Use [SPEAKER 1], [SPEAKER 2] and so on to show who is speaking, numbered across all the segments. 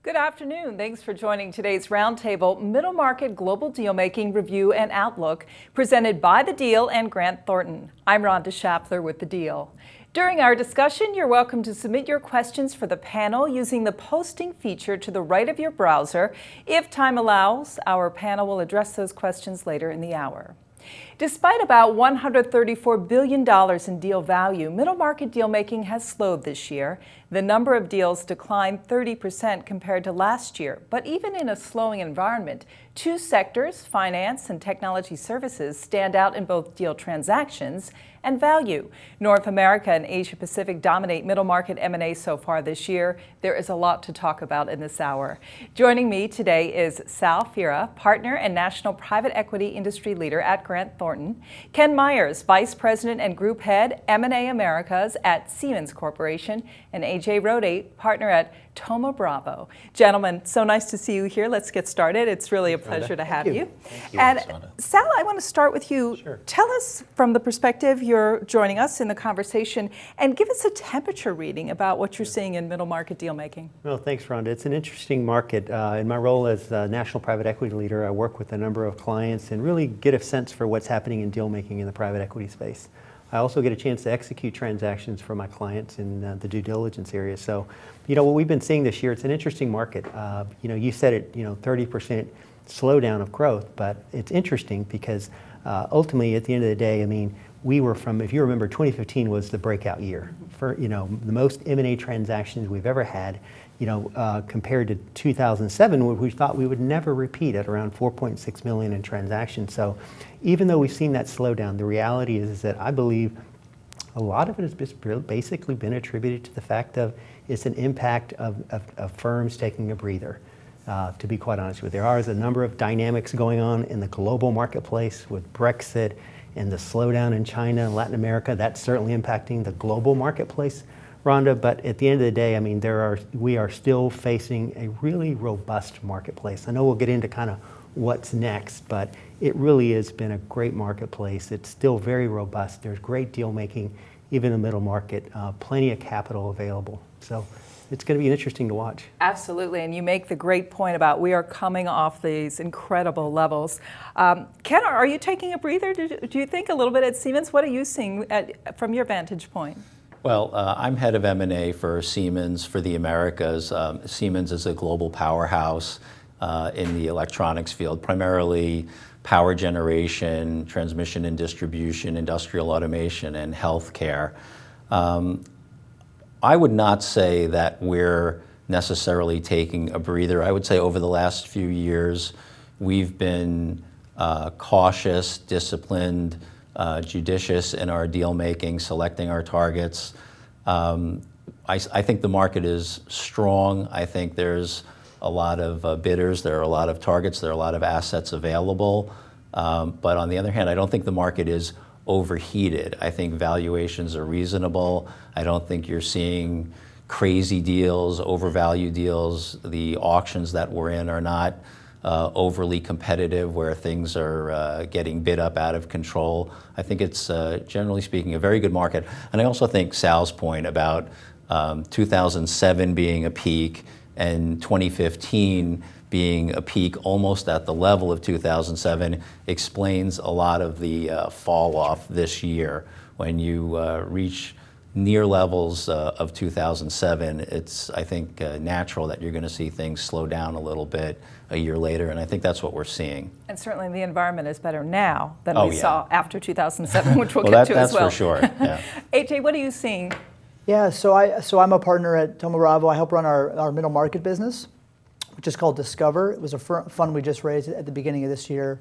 [SPEAKER 1] Good afternoon. Thanks for joining today's Roundtable Middle Market Global Dealmaking Review and Outlook, presented by The Deal and Grant Thornton. I'm Rhonda Schaffler with The Deal. During our discussion, you're welcome to submit your questions for the panel using the posting feature to the right of your browser. If time allows, our panel will address those questions later in the hour. Despite about $134 billion in deal value, middle market deal making has slowed this year. The number of deals declined 30% compared to last year. But even in a slowing environment, two sectors, finance and technology services, stand out in both deal transactions and value. North America and Asia Pacific dominate middle market M&A so far this year. There is a lot to talk about in this hour. Joining me today is Sal Fira, partner and national private equity industry leader at Grant Thornton, Ken Myers, vice president and group head M&A Americas at Siemens Corporation, and AJ Rode, partner at Thoma Bravo. Gentlemen, so nice to see you here. Let's get started. It's really a pleasure to have you.
[SPEAKER 2] Thank you.
[SPEAKER 1] And Sal, I want to start with you.
[SPEAKER 2] Sure.
[SPEAKER 1] Tell us from the perspective you're joining us in the conversation, and give us a temperature reading about what you're seeing in middle market deal making.
[SPEAKER 2] Well, thanks, Rhonda. It's an interesting market. In my role as national private equity leader, I work with a number of clients and really get a sense for what's happening in deal making in the private equity space. I also get a chance to execute transactions for my clients in the due diligence area. So, what we've been seeing this year, it's an interesting market. You said it, 30% slowdown of growth, but it's interesting because ultimately, at the end of the day, we were if you remember, 2015 was the breakout year for, the most M&A transactions we've ever had, compared to 2007, which we thought we would never repeat at around 4.6 million in transactions. So even though we've seen that slowdown, the reality is that I believe a lot of it has basically been attributed to the fact of it's an impact of firms taking a breather. To be quite honest with you, there is a number of dynamics going on in the global marketplace with Brexit and the slowdown in China and Latin America. That's certainly impacting the global marketplace, Rhonda, but at the end of the day, we are still facing a really robust marketplace. I know we'll get into kind of what's next, but it really has been a great marketplace. It's still very robust. There's great deal making, even in the middle market, plenty of capital available. So it's going to be interesting to watch.
[SPEAKER 1] Absolutely, and you make the great point about we are coming off these incredible levels. Ken, are you taking a breather? Do you think a little bit at Siemens? What are you seeing from your vantage point?
[SPEAKER 3] Well, I'm head of M&A for Siemens for the Americas. Siemens is a global powerhouse in the electronics field, primarily power generation, transmission and distribution, industrial automation, and healthcare. I would not say that we're necessarily taking a breather. I would say over the last few years, we've been cautious, disciplined, judicious in our deal making, selecting our targets. I think the market is strong. I think there's a lot of bidders, there are a lot of targets, there are a lot of assets available. But on the other hand, I don't think the market is overheated. I think valuations are reasonable. I don't think you're seeing crazy deals, overvalued deals. The auctions that we're in are not overly competitive where things are getting bid up out of control. I think it's, generally speaking, a very good market. And I also think Sal's point about 2007 being a peak and 2015 being a peak almost at the level of 2007 explains a lot of the fall off this year. When you reach near levels of 2007, it's, I think, natural that you're going to see things slow down a little bit a year later, and I think that's what we're seeing.
[SPEAKER 1] And certainly the environment is better now than we saw after 2007, which we'll
[SPEAKER 3] well,
[SPEAKER 1] get to as well.
[SPEAKER 3] That's for sure. Yeah.
[SPEAKER 1] AJ, what are you seeing?
[SPEAKER 4] Yeah, so I'm a partner at Thoma Bravo. I help run our middle market business, which is called Discover. It was a fund we just raised at the beginning of this year.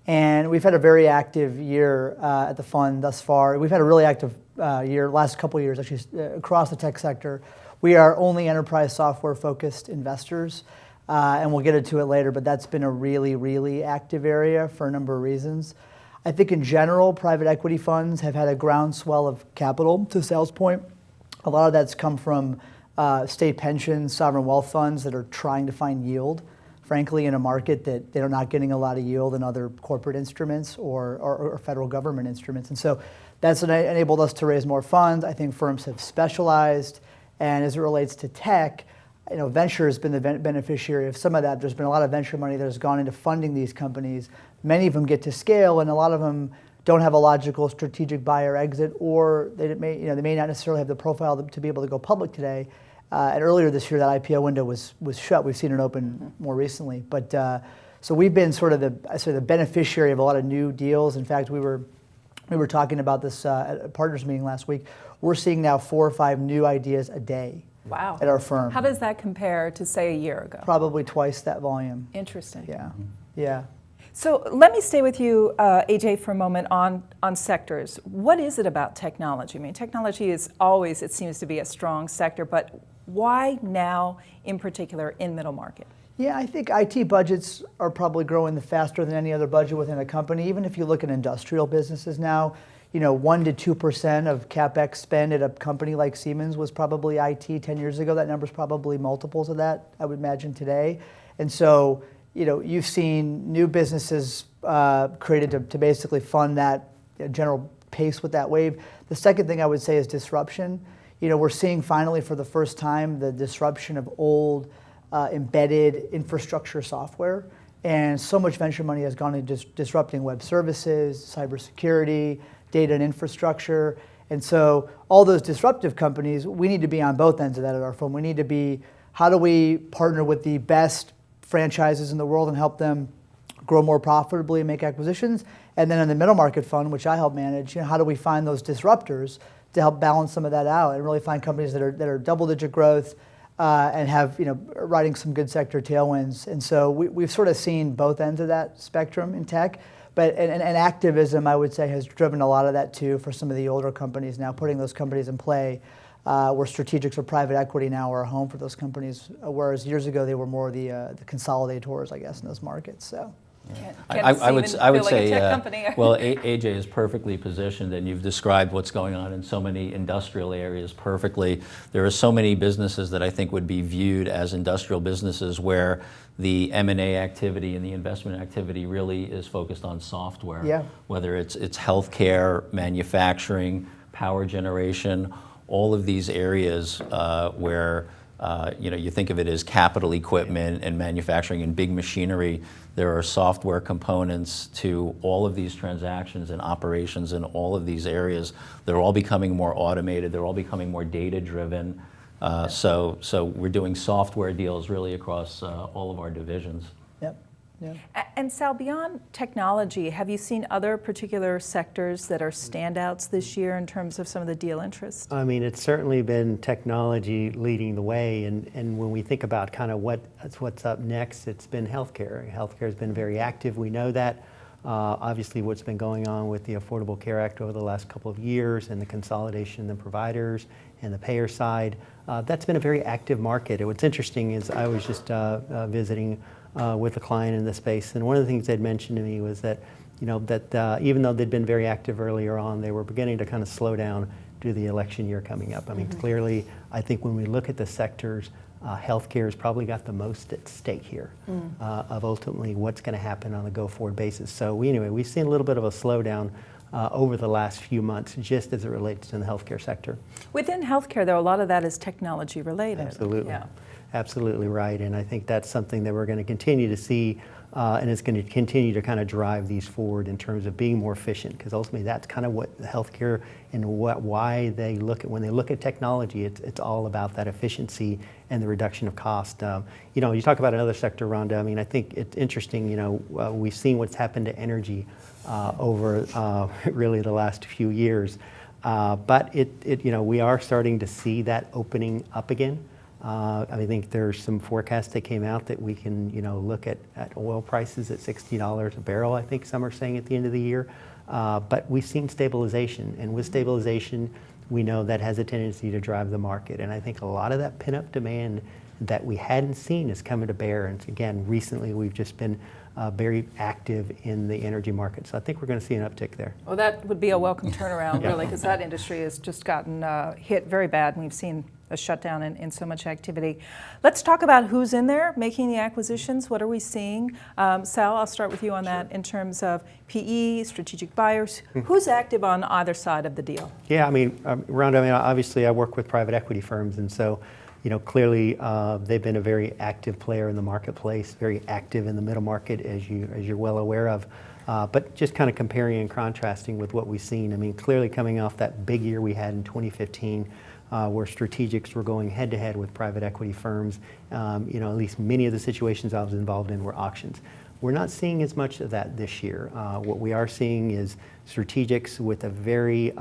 [SPEAKER 4] And we've had a very active year at the fund thus far. We've had a really active year, last couple of years actually, across the tech sector. We are only enterprise software focused investors, and we'll get into it later, but that's been a really, really active area for a number of reasons. I think in general, private equity funds have had a groundswell of capital, to Sal's point. A lot of that's come from state pensions, sovereign wealth funds that are trying to find yield, frankly, in a market that they're not getting a lot of yield in other corporate instruments or federal government instruments. And so that's enabled us to raise more funds. I think firms have specialized. And as it relates to tech, venture has been the beneficiary of some of that. There's been a lot of venture money that has gone into funding these companies. Many of them get to scale, and a lot of them don't have a logical strategic buy or exit, or they may not necessarily have the profile to be able to go public today. And earlier this year, that IPO window was shut. We've seen it open more recently, but so we've been sort of the beneficiary of a lot of new deals. In fact, we were talking about this at a partners meeting last week. We're seeing now 4 or 5 new ideas a day.
[SPEAKER 1] Wow.
[SPEAKER 4] At our firm.
[SPEAKER 1] How does that compare to, say, a year ago?
[SPEAKER 4] Probably twice that volume.
[SPEAKER 1] Interesting.
[SPEAKER 4] Yeah, yeah.
[SPEAKER 1] So let me stay with you, AJ, for a moment on sectors. What is it about technology? I mean, technology is always, it seems to be a strong sector, but why now in particular in middle market?
[SPEAKER 4] Yeah, I think IT budgets are probably growing faster than any other budget within a company. Even if you look at industrial businesses now, 1% to 2% of CapEx spend at a company like Siemens was probably IT 10 years ago. That number's probably multiples of that, I would imagine, today. And so, you've seen new businesses created to basically fund that general pace with that wave. The second thing I would say is disruption. We're seeing finally for the first time the disruption of old embedded infrastructure software. And so much venture money has gone into disrupting web services, cybersecurity, data and infrastructure. And so all those disruptive companies, we need to be on both ends of that at our firm. We need to be, how do we partner with the best franchises in the world and help them grow more profitably and make acquisitions? And then in the middle market fund, which I help manage, how do we find those disruptors to help balance some of that out and really find companies that are double-digit growth and have riding some good sector tailwinds. And so we've sort of seen both ends of that spectrum in tech. But and activism, I would say, has driven a lot of that too for some of the older companies now, putting those companies in play where strategics or private equity now are a home for those companies, whereas years ago they were more the consolidators, I guess, in those markets. So.
[SPEAKER 3] I would say, well, AJ is perfectly positioned, and you've described what's going on in so many industrial areas perfectly. There are so many businesses that I think would be viewed as industrial businesses where the M&A activity and the investment activity really is focused on software.
[SPEAKER 4] Yeah.
[SPEAKER 3] Whether it's healthcare, manufacturing, power generation, all of these areas where you think of it as capital equipment and manufacturing and big machinery. There are software components to all of these transactions and operations in all of these areas. They're all becoming more automated. They're all becoming more data-driven. So we're doing software deals really across all of our divisions.
[SPEAKER 4] Yep. Yeah.
[SPEAKER 1] And Sal, beyond technology, have you seen other particular sectors that are standouts this year in terms of some of the deal interest? I
[SPEAKER 2] mean, it's certainly been technology leading the way, and when we think about kind of what's up next, it's been healthcare. Healthcare has been very active. We know that. Obviously, what's been going on with the Affordable Care Act over the last couple of years and the consolidation of the providers and the payer side, that's been a very active market. What's interesting is I was just visiting with a client in the space, and one of the things they'd mentioned to me was that, even though they'd been very active earlier on, they were beginning to kind of slow down due to the election year coming up. I mean, clearly, I think when we look at the sectors, healthcare has probably got the most at stake here of ultimately what's going to happen on a go-forward basis. So we've seen a little bit of a slowdown over the last few months, just as it relates to the healthcare sector.
[SPEAKER 1] Within healthcare, though, a lot of that is technology related.
[SPEAKER 2] Absolutely.
[SPEAKER 1] Yeah.
[SPEAKER 2] Absolutely right, and I think that's something that we're going to continue to see, and it's going to continue to kind of drive these forward in terms of being more efficient, because ultimately that's kind of what healthcare and why they look at, when they look at technology, it's all about that efficiency and the reduction of cost. You talk about another sector, Rhonda. I mean, I think it's interesting. We've seen what's happened to energy over really the last few years, but we are starting to see that opening up again. I think there's some forecasts that came out that we can, look at oil prices at $60 a barrel. I think some are saying at the end of the year, but we've seen stabilization, and with stabilization, we know that has a tendency to drive the market. And I think a lot of that pent-up demand that we hadn't seen is coming to bear. And again, recently we've just been very active in the energy market. So I think we're going to see an uptick there.
[SPEAKER 1] Well, that would be a welcome turnaround, really, because that industry has just gotten hit very bad, and we've seen a shutdown in so much activity. Let's talk about who's in there making the acquisitions. What are we seeing? Sal, I'll start with you on that in terms of PE, strategic buyers. Who's active on either side of the deal?
[SPEAKER 2] Yeah, Rhonda, obviously I work with private equity firms, and so Clearly they've been a very active player in the marketplace, very active in the middle market, as you're well aware of. But just kind of comparing and contrasting with what we've seen. I mean, clearly coming off that big year we had in 2015, where strategics were going head to head with private equity firms. At least many of the situations I was involved in were auctions. We're not seeing as much of that this year. What we are seeing is strategics with a very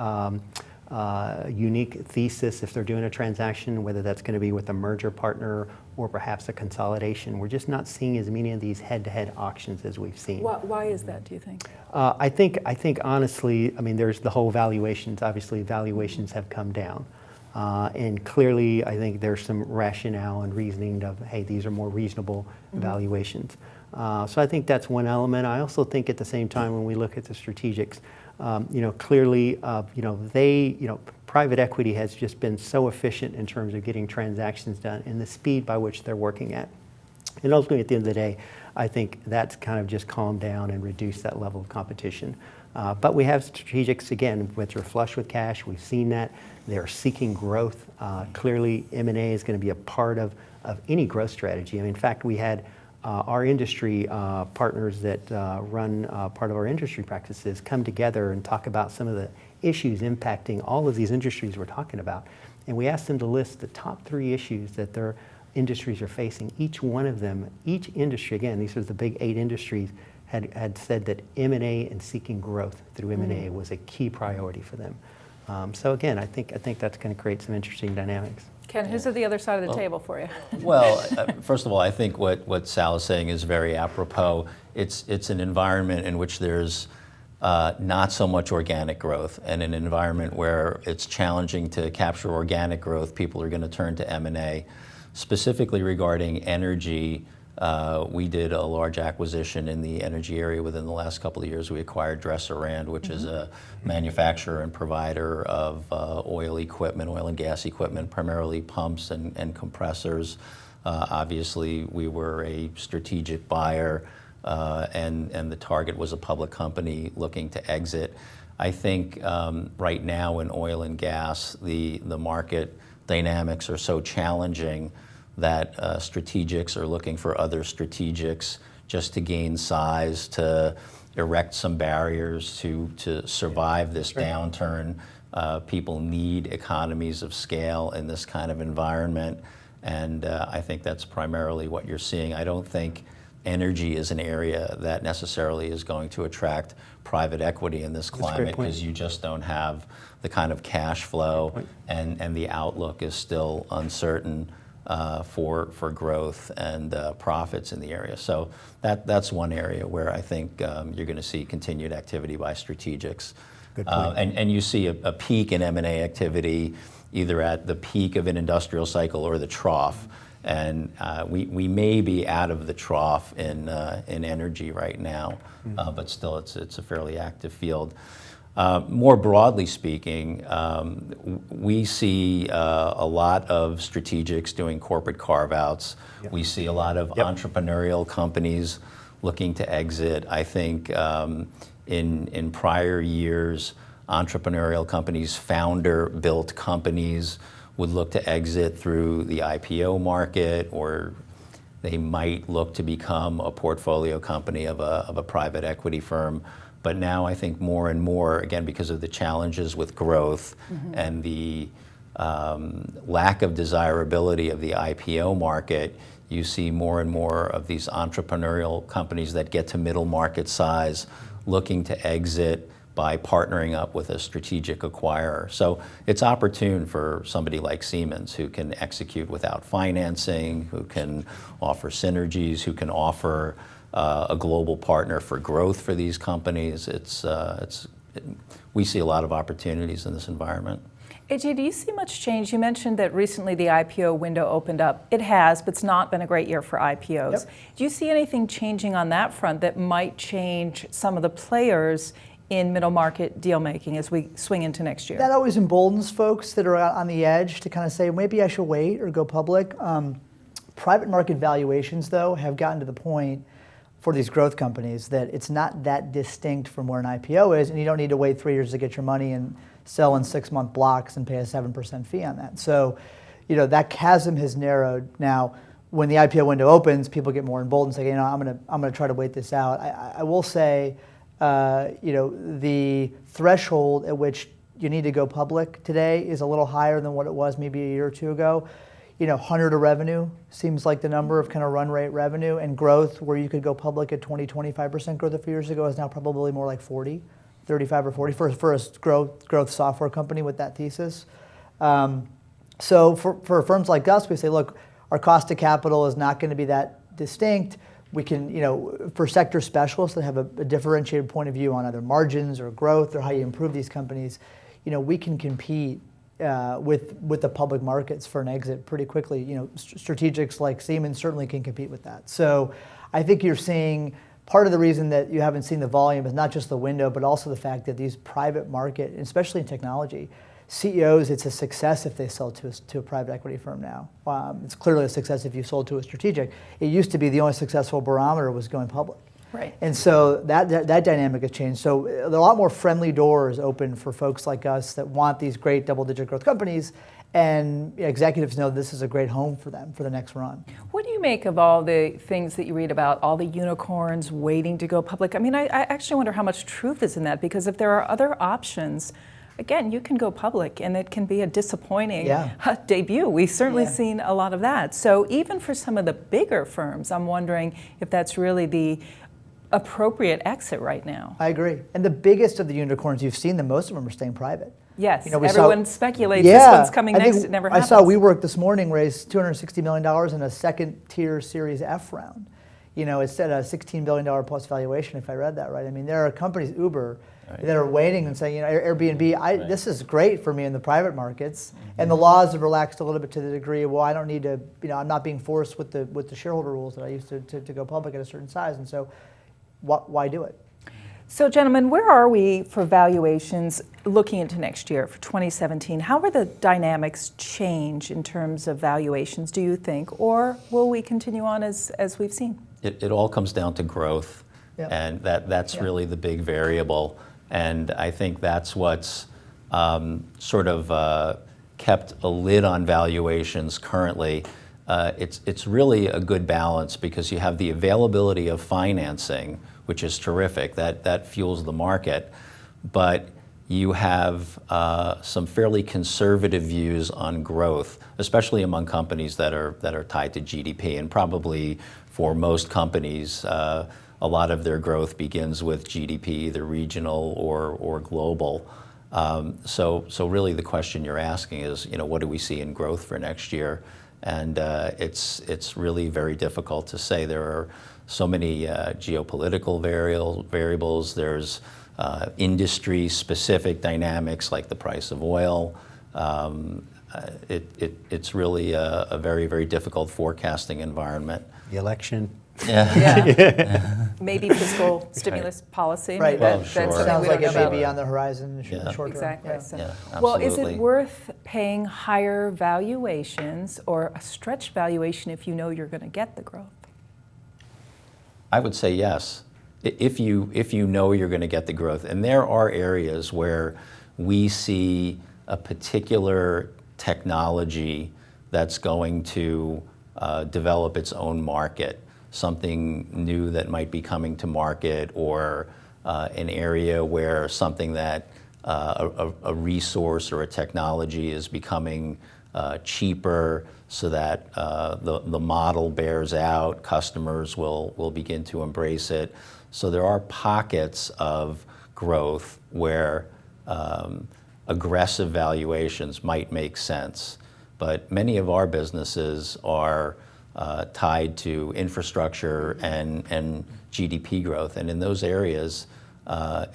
[SPEAKER 2] unique thesis if they're doing a transaction, whether that's going to be with a merger partner or perhaps a consolidation. We're just not seeing as many of these head-to-head auctions as we've seen.
[SPEAKER 1] Why is that, do you think?
[SPEAKER 2] I think honestly, I mean, there's the whole valuations. Obviously, valuations have come down. And clearly, I think there's some rationale and reasoning of, hey, these are more reasonable valuations. So I think that's one element. I also think at the same time, when we look at the strategics, clearly, private equity has just been so efficient in terms of getting transactions done and the speed by which they're working at. And ultimately, at the end of the day, I think that's kind of just calmed down and reduced that level of competition. But we have strategics, again, which are flush with cash. We've seen that. They're seeking growth. Clearly, M&A is going to be a part of any growth strategy. I mean, in fact, we had our industry partners that run part of our industry practices come together and talk about some of the issues impacting all of these industries we're talking about. And we asked them to list the top 3 issues that their industries are facing. Each one of them, each industry, again, these are the big 8 industries, had said that M&A and seeking growth through M&A was a key priority for them. So again, I think that's going to create some interesting dynamics.
[SPEAKER 1] Ken, who's at the other side of the table for you?
[SPEAKER 3] Well, first of all, I think what Sal is saying is very apropos. It's an environment in which there's not so much organic growth, and an environment where it's challenging to capture organic growth, people are going to turn to M&A. Specifically regarding energy, we did a large acquisition in the energy area within the last couple of years. We acquired Dresser-Rand, which is a manufacturer and provider of oil and gas equipment, primarily pumps and compressors. Obviously, we were a strategic buyer, and the target was a public company looking to exit. I think right now in oil and gas, the market dynamics are so challenging that strategics are looking for other strategics just to gain size, to erect some barriers to survive this downturn. People need economies of scale in this kind of environment, and I think that's primarily what you're seeing. I don't think energy is an area that necessarily is going to attract private equity in this climate, because you just don't have the kind of cash flow, and the outlook is still uncertain for growth and profits in the area. So that's one area where I think you're going to see continued activity by strategics.
[SPEAKER 2] Good point.
[SPEAKER 3] And you see a peak in M&A activity either at the peak of an industrial cycle or the trough. And we may be out of the trough in energy right now, but still it's a fairly active field. More broadly speaking, we see a lot of strategics doing corporate carve-outs. Yep. We see a lot of entrepreneurial companies looking to exit. I think in prior years, entrepreneurial companies, founder-built companies, would look to exit through the IPO market, or they might look to become a portfolio company of a private equity firm. But now I think more and more, again, because of the challenges with growth and the lack of desirability of the IPO market, you see more and more of these entrepreneurial companies that get to middle market size looking to exit by partnering up with a strategic acquirer. So it's opportune for somebody like Siemens, who can execute without financing, who can offer synergies, who can offer a global partner for growth for these companies. We see a lot of opportunities in this environment.
[SPEAKER 1] AJ, do you see much change? You mentioned that recently the IPO window opened up. It has, but it's not been a great year for IPOs. Yep. Do you see anything changing on that front that might change some of the players in middle market deal making as we swing into next year?
[SPEAKER 4] That always emboldens folks that are on the edge to kind of say, maybe I should wait or go public. Private market valuations, though, have gotten to the point for these growth companies that it's not that distinct from where an IPO is, and you don't need to wait 3 years to get your money and sell in 6-month blocks and pay a 7% fee on that. So, that chasm has narrowed. Now, when the IPO window opens, people get more emboldened and say, I'm gonna try to wait this out. I will say, the threshold at which you need to go public today is a little higher than what it was maybe a year or two ago. 100 of revenue seems like the number of kind of run rate revenue, and growth where you could go public at 20-25% growth a few years ago is now probably more like 40, 35 or 40 for a growth software company with that thesis. So for firms like us, we say, look, our cost of capital is not going to be that distinct. We can, for sector specialists that have a differentiated point of view on either margins or growth or how you improve these companies, we can compete with the public markets for an exit pretty quickly. Strategics like Siemens certainly can compete with that. So I think you're seeing part of the reason that you haven't seen the volume is not just the window, but also the fact that these private market, especially in technology, CEOs, it's a success if they sell to a private equity firm now. It's clearly a success if you sold to a strategic. It used to be the only successful barometer was going public.
[SPEAKER 1] Right.
[SPEAKER 4] And so that dynamic has changed. So there are a lot more friendly doors open for folks like us that want these great double-digit growth companies, and executives know this is a great home for them for the next run.
[SPEAKER 1] What do you make of all the things that you read about, all the unicorns waiting to go public? I mean, I actually wonder how much truth is in that, because if there are other options, again, you can go public and it can be a disappointing debut. We've certainly seen a lot of that. So even for some of the bigger firms, I'm wondering if that's really the appropriate exit right now.
[SPEAKER 4] I agree. And the biggest of the unicorns you've seen, most of them are staying private.
[SPEAKER 1] Yes, everyone speculates this one's coming next, it never happens.
[SPEAKER 4] I saw WeWork this morning raise $260 million in a second-tier Series F round. It's at a $16 billion plus valuation, if I read that right. I mean, there are companies, Uber, that are waiting and saying, Airbnb, this is great for me in the private markets, and the laws have relaxed a little bit to the degree, well, I don't need to, I'm not being forced with the shareholder rules that I used to go public at a certain size, and so why do it?
[SPEAKER 1] So gentlemen, where are we for valuations looking into next year, for 2017? How will the dynamics change in terms of valuations, do you think, or will we continue on as we've seen?
[SPEAKER 3] It all comes down to growth, and that's really the big variable. And I think that's what's sort of kept a lid on valuations currently. It's really a good balance because you have the availability of financing, which is terrific. That fuels the market. But you have some fairly conservative views on growth, especially among companies that are tied to GDP. And probably for most companies, a lot of their growth begins with GDP, either regional or global. So really the question you're asking is, what do we see in growth for next year? And it's really very difficult to say. There are so many geopolitical variables. There's industry-specific dynamics like the price of oil. It's really a very, very difficult forecasting environment.
[SPEAKER 2] The election.
[SPEAKER 1] Maybe fiscal stimulus policy.
[SPEAKER 4] Right.
[SPEAKER 3] Well, sure.
[SPEAKER 4] Sounds like it may be on the horizon in the short term.
[SPEAKER 1] Exactly.
[SPEAKER 3] Yeah,
[SPEAKER 1] Well, is
[SPEAKER 3] absolutely.
[SPEAKER 1] it worth paying higher valuations or a stretched valuation if you know you're going to get the growth?
[SPEAKER 3] I would say yes, if you know you're going to get the growth. And there are areas where we see a particular technology that's going to develop its own market, something new that might be coming to market, or an area where something that a resource or a technology is becoming cheaper, so that the model bears out, customers will begin to embrace it. So there are pockets of growth where aggressive valuations might make sense. But many of our businesses are tied to infrastructure and GDP growth. And in those areas,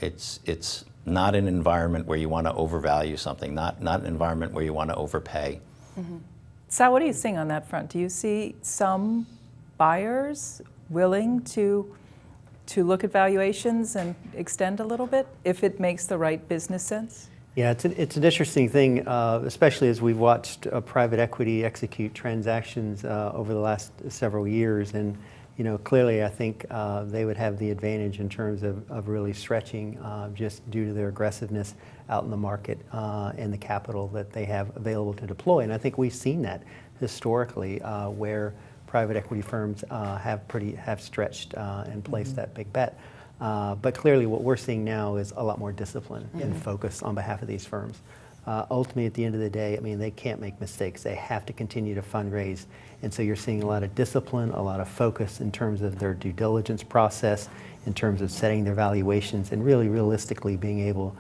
[SPEAKER 3] it's not an environment where you want to overvalue something, not an environment where you want to overpay.
[SPEAKER 1] Mm-hmm. Sal, what are you seeing on that front? Do you see some buyers willing to look at valuations and extend a little bit if it makes the right business sense?
[SPEAKER 2] Yeah, it's an interesting thing, especially as we've watched private equity execute transactions over the last several years. And Clearly I think they would have the advantage in terms of really stretching just due to their aggressiveness out in the market and the capital that they have available to deploy. And I think we've seen that historically where private equity firms have stretched and placed that big bet. But clearly what we're seeing now is a lot more discipline and focus on behalf of these firms. Ultimately, at the end of the day, I mean, they can't make mistakes. They have to continue to fundraise. And so you're seeing a lot of discipline, a lot of focus in terms of their due diligence process, in terms of setting their valuations, and really realistically being able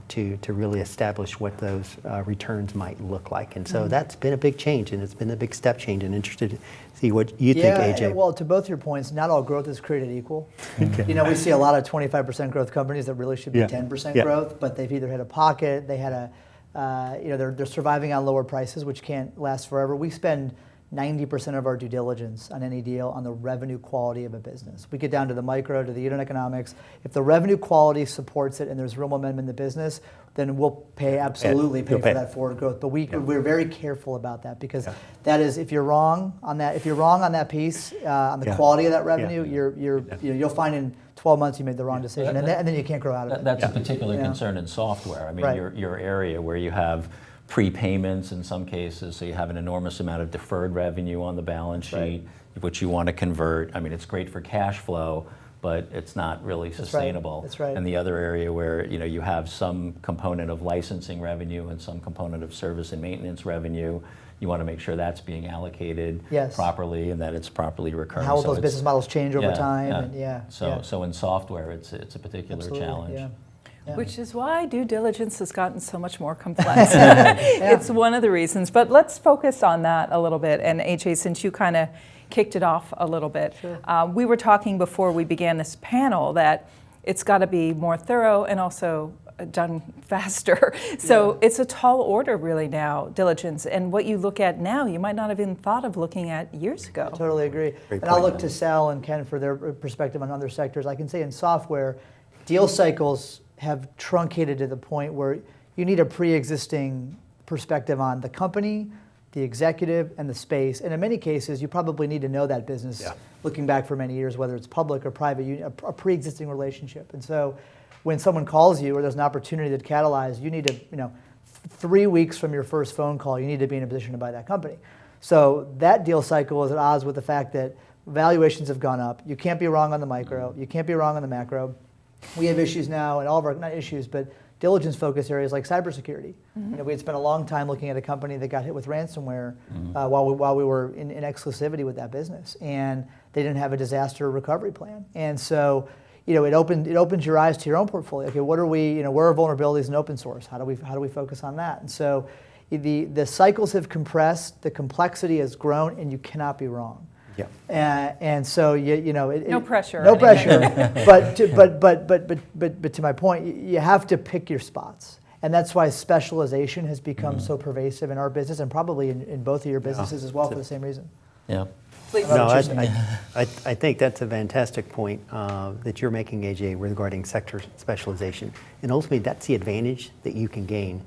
[SPEAKER 2] to really establish what those returns might look like. And so that's been a big change, and it's been a big step change, and interested to see what you think, AJ.
[SPEAKER 4] Yeah, well, to both your points, not all growth is created equal. We see a lot of 25% growth companies that really should be 10% growth, but they've either hit a pocket, they had they're surviving on lower prices, which can't last forever. We spend 90% of our due diligence on any deal on the revenue quality of a business. We get down to the micro, to the unit economics. If the revenue quality supports it and there's real momentum in the business, then we'll absolutely pay for that forward growth. But we're very careful about that because that is, if you're wrong on that piece, on the quality of that revenue, you'll find in 12 months you made the wrong decision, and then you can't grow out of it.
[SPEAKER 3] That's a particular concern in software. I mean, your area where you have prepayments in some cases, so you have an enormous amount of deferred revenue on the balance sheet, which you want to convert. I mean, it's great for cash flow, but it's not really sustainable.
[SPEAKER 4] That's right.
[SPEAKER 3] And the other area where you have some component of licensing revenue and some component of service and maintenance revenue, you want to make sure that's being allocated properly and that it's properly recurring.
[SPEAKER 4] How will those business models change over time?
[SPEAKER 3] So in software, it's a particular challenge.
[SPEAKER 4] Yeah.
[SPEAKER 1] Which is why due diligence has gotten so much more complex. It's one of the reasons. But let's focus on that a little bit. And AJ, since you kind of kicked it off a little bit, we were talking before we began this panel that it's got to be more thorough and also done faster. So it's a tall order really now, diligence. And what you look at now, you might not have even thought of looking at years ago.
[SPEAKER 4] I totally agree. And I'll look to Sal and Ken for their perspective on other sectors. I can say in software, deal cycles have truncated to the point where you need a pre-existing perspective on the company, the executive, and the space. And in many cases, you probably need to know that business looking back for many years, whether it's public or private, a pre-existing relationship. And so when someone calls you or there's an opportunity to catalyze, you need to, 3 weeks from your first phone call, you need to be in a position to buy that company. So that deal cycle is at odds with the fact that valuations have gone up. You can't be wrong on the micro. You can't be wrong on the macro. We have issues now, and all of our, not issues, but diligence focus areas like cybersecurity. We had spent a long time looking at a company that got hit with ransomware while we were in exclusivity with that business, and they didn't have a disaster recovery plan. And so, it opens your eyes to your own portfolio. Okay, what are we? Where are vulnerabilities in open source? How do we focus on that? And so, the cycles have compressed, the complexity has grown, and you cannot be wrong. And so
[SPEAKER 1] no pressure.
[SPEAKER 4] No pressure. but to my point, you have to pick your spots, and that's why specialization has become so pervasive in our business, and probably in both of your businesses as well for the same reason.
[SPEAKER 3] Yeah.
[SPEAKER 2] No, I think that's a fantastic point that you're making, AJ, regarding sector specialization, and ultimately that's the advantage that you can gain,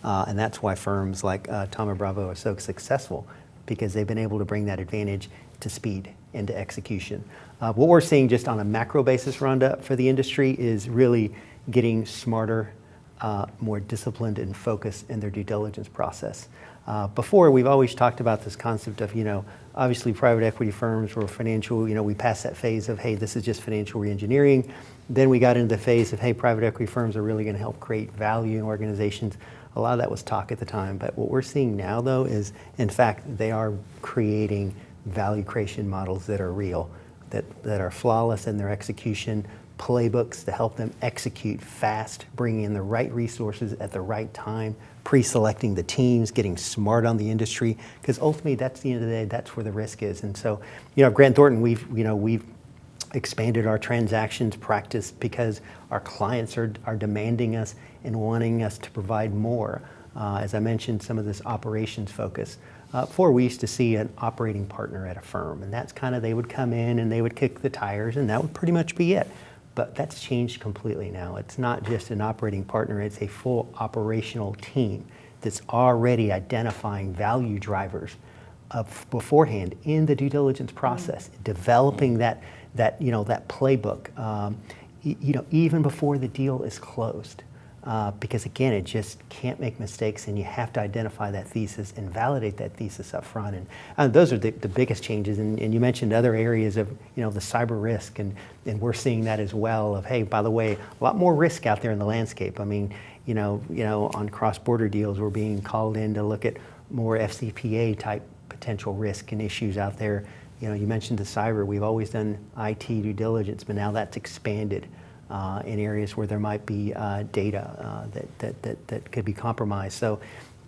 [SPEAKER 2] and that's why firms like Thoma Bravo are so successful, because they've been able to bring that advantage to speed and to execution. What we're seeing just on a macro basis, Rhonda, for the industry is really getting smarter, more disciplined and focused in their due diligence process. Before, we've always talked about this concept of, obviously private equity firms were financial, we passed that phase of, hey, this is just financial reengineering. Then we got into the phase of, hey, private equity firms are really going to help create value in organizations. A lot of that was talk at the time, but what we're seeing now, though, is, in fact, they are creating value creation models that are real, that are flawless in their execution, playbooks to help them execute fast, bringing in the right resources at the right time, pre-selecting the teams, getting smart on the industry, because ultimately, that's the end of the day, that's where the risk is. And so, Grant Thornton, we've expanded our transactions practice because our clients are demanding us and wanting us to provide more. As I mentioned, some of this operations focus. Before, we used to see an operating partner at a firm, and that's kind of, they would come in and they would kick the tires, and that would pretty much be it. But that's changed completely now. It's not just an operating partner, it's a full operational team that's already identifying value drivers beforehand in the due diligence process, developing that playbook, even before the deal is closed. Because again, it just can't make mistakes, and you have to identify that thesis and validate that thesis up front. And those are the biggest changes. And you mentioned other areas of the cyber risk, and we're seeing that as well. Of, hey, by the way, a lot more risk out there in the landscape. I mean, on cross-border deals, we're being called in to look at more FCPA type potential risk and issues out there. You mentioned the cyber. We've always done IT due diligence, but now that's expanded. In areas where there might be data that could be compromised. So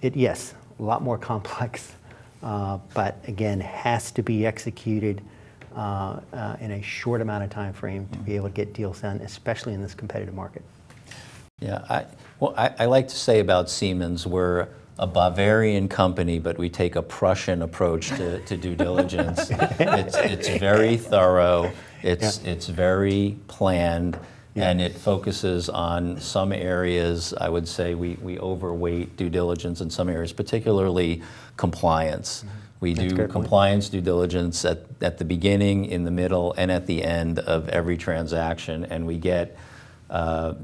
[SPEAKER 2] yes, a lot more complex, but again, has to be executed in a short amount of time frame to be able to get deals done, especially in this competitive market.
[SPEAKER 3] Yeah, I like to say about Siemens, we're a Bavarian company, but we take a Prussian approach to due diligence. It's very thorough, it's very planned. Yeah. And it focuses on some areas. I would say we overweight due diligence in some areas, particularly compliance. Mm-hmm. We do compliance due diligence at the beginning, in the middle, and at the end of every transaction. And we get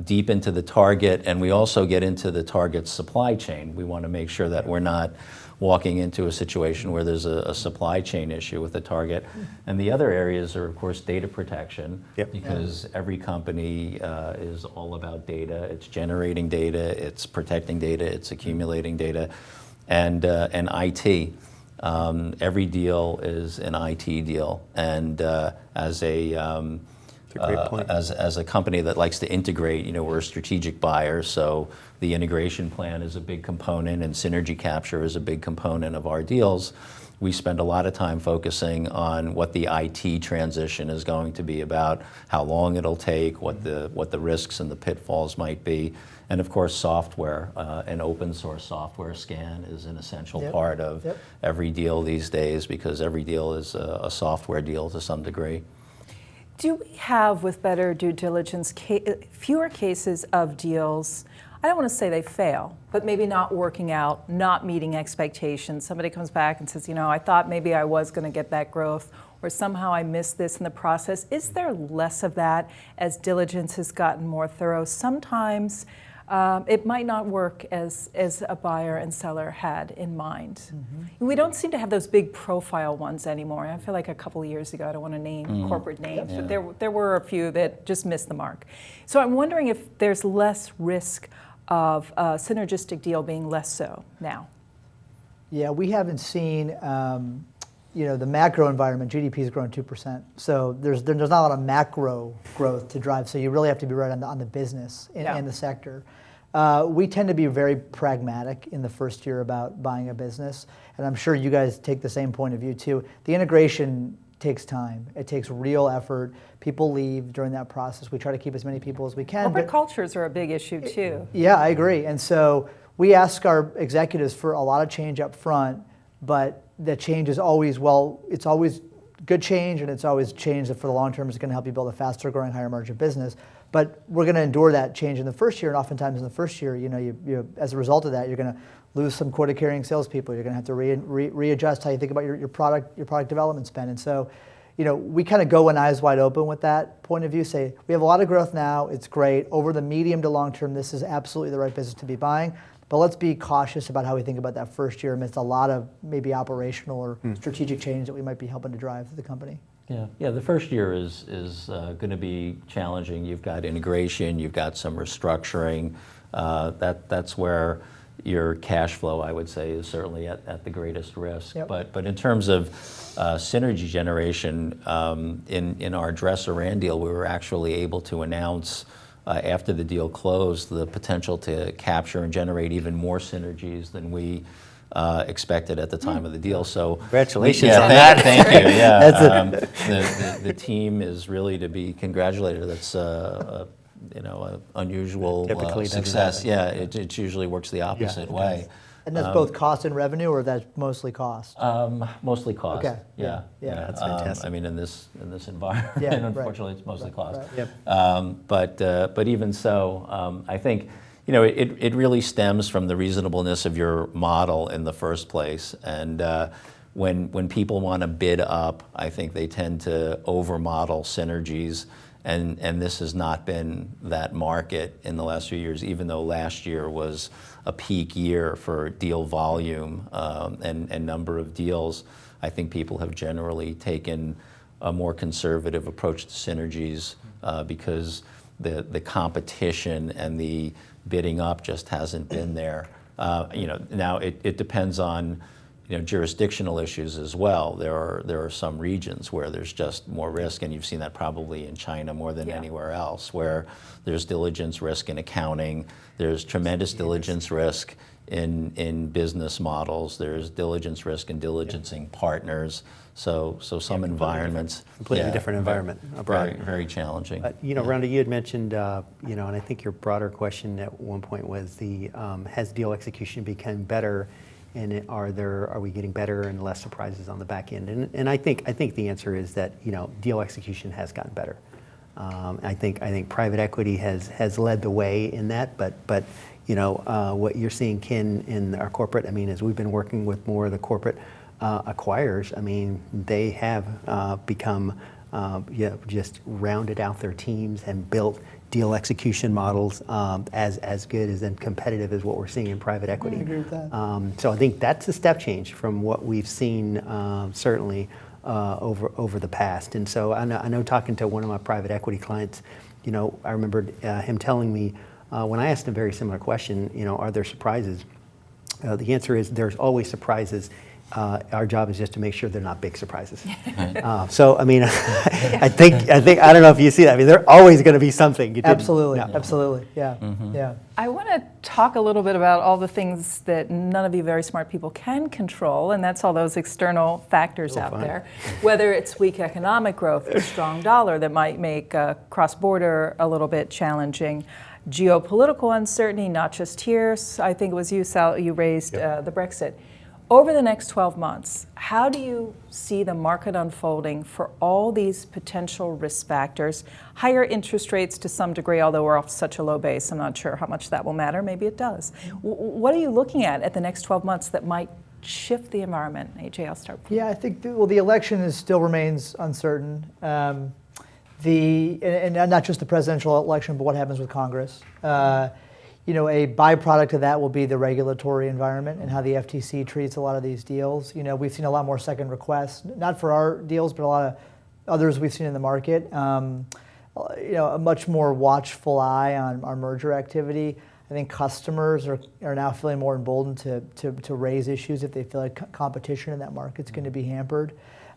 [SPEAKER 3] deep into the target, and we also get into the target's supply chain. We want to make sure that we're not walking into a situation where there's a supply chain issue with the target. And the other areas are, of course, data protection, because every company is all about data. It's generating data, it's protecting data, it's accumulating data, and IT. Every deal is an IT deal, and as a company that likes to integrate, we're a strategic buyer, so the integration plan is a big component, and synergy capture is a big component of our deals. We spend a lot of time focusing on what the IT transition is going to be about, how long it'll take, what the risks and the pitfalls might be, and of course software. And open source software scan is an essential part of every deal these days, because every deal is a software deal to some degree.
[SPEAKER 1] Do we have, with better due diligence, fewer cases of deals, I don't want to say they fail, but maybe not working out, not meeting expectations? Somebody comes back and says, I thought maybe I was going to get that growth, or somehow I missed this in the process. Is there less of that as diligence has gotten more thorough? Sometimes it might not work as a buyer and seller had in mind. Mm-hmm. We don't seem to have those big profile ones anymore. I feel like a couple of years ago, I don't want to name corporate names, but there were a few that just missed the mark. So I'm wondering if there's less risk of a synergistic deal being less so now.
[SPEAKER 4] Yeah, we haven't seen, the macro environment, GDP has grown 2%. So there's not a lot of macro growth to drive. So you really have to be right on the business and the sector. We tend to be very pragmatic in the first year about buying a business. And I'm sure you guys take the same point of view too. The integration takes time. It takes real effort. People leave during that process. We try to keep as many people as we can.
[SPEAKER 1] Corporate cultures are a big issue too.
[SPEAKER 4] Yeah, I agree. And so we ask our executives for a lot of change up front, but the change is always, it's always good change, and it's always change that for the long term is going to help you build a faster growing, higher margin business. But we're going to endure that change in the first year, and oftentimes in the first year, you as a result of that, you're going to lose some quota-carrying salespeople. You're going to have to readjust how you think about your product development spend. And so, we kind of go in eyes wide open with that point of view. Say we have a lot of growth now. It's great. Over the medium to long term, this is absolutely the right business to be buying. But let's be cautious about how we think about that first year amidst a lot of maybe operational or strategic change that we might be helping to drive the company.
[SPEAKER 3] Yeah. The first year is going to be challenging. You've got integration, you've got some restructuring. That's where your cash flow, I would say, is certainly at the greatest risk. Yep. But in terms of synergy generation, in our Dresser-Rand deal, we were actually able to announce after the deal closed the potential to capture and generate even more synergies than we expected at the time of the deal. So
[SPEAKER 2] congratulations on that.
[SPEAKER 3] Thank you. Yeah, the team is really to be congratulated. That's an unusual success. Yeah, it usually works the opposite way.
[SPEAKER 4] And that's both cost and revenue, or that's mostly cost?
[SPEAKER 3] Mostly cost.
[SPEAKER 4] Okay.
[SPEAKER 3] Yeah.
[SPEAKER 2] That's fantastic.
[SPEAKER 3] I mean, in this environment, unfortunately, it's mostly cost.
[SPEAKER 4] Right. Yep.
[SPEAKER 3] But even so, I think it really stems from the reasonableness of your model in the first place. And when people want to bid up, I think they tend to overmodel synergies, and this has not been that market in the last few years, even though last year was a peak year for deal volume and number of deals. I think people have generally taken a more conservative approach to synergies because the competition and the bidding up just hasn't been there. Now it depends on jurisdictional issues as well. There are some regions where there's just more risk, and you've seen that probably in China more than anywhere else, where there's diligence risk in accounting, there's tremendous diligence risk in business models, there's diligence risk in diligencing partners. So some environments,
[SPEAKER 2] completely different environment abroad.
[SPEAKER 3] Very, very challenging.
[SPEAKER 2] Rhonda, you had mentioned, and I think your broader question at one point was has deal execution become better, and are we getting better and less surprises on the back end? And I think the answer is that deal execution has gotten better. I think private equity has led the way in that, but what you're seeing, Ken, in our corporate, as we've been working with more of the corporate acquirers, they have become just rounded out their teams and built deal execution models as good as and competitive as what we're seeing in private equity.
[SPEAKER 4] I agree with that.
[SPEAKER 2] So I think that's a step change from what we've seen certainly over the past. And so I know talking to one of my private equity clients, I remember him telling me when I asked him a very similar question, are there surprises? The answer is there's always surprises. Our job is just to make sure they're not big surprises. So I think I don't know if you see that. There are always going to be something.
[SPEAKER 4] Absolutely, absolutely, yeah, yeah.
[SPEAKER 1] I want to talk a little bit about all the things that none of you very smart people can control, and that's all those external factors out there. Whether it's weak economic growth, a strong dollar that might make cross-border a little bit challenging. Geopolitical uncertainty, not just here. I think it was you, Sal, you raised the Brexit. Over the next 12 months, how do you see the market unfolding for all these potential risk factors? Higher interest rates to some degree, although we're off such a low base, I'm not sure how much that will matter. Maybe it does. What are you looking at the next 12 months that might shift the environment? AJ, I'll start with you.
[SPEAKER 4] Yeah, I think the election still remains uncertain. And not just the presidential election, but what happens with Congress. A byproduct of that will be the regulatory environment and how the FTC treats a lot of these deals. We've seen a lot more second requests, not for our deals, but a lot of others we've seen in the market. A much more watchful eye on our merger activity. I think customers are now feeling more emboldened to raise issues if they feel like competition in that market's going to be hampered.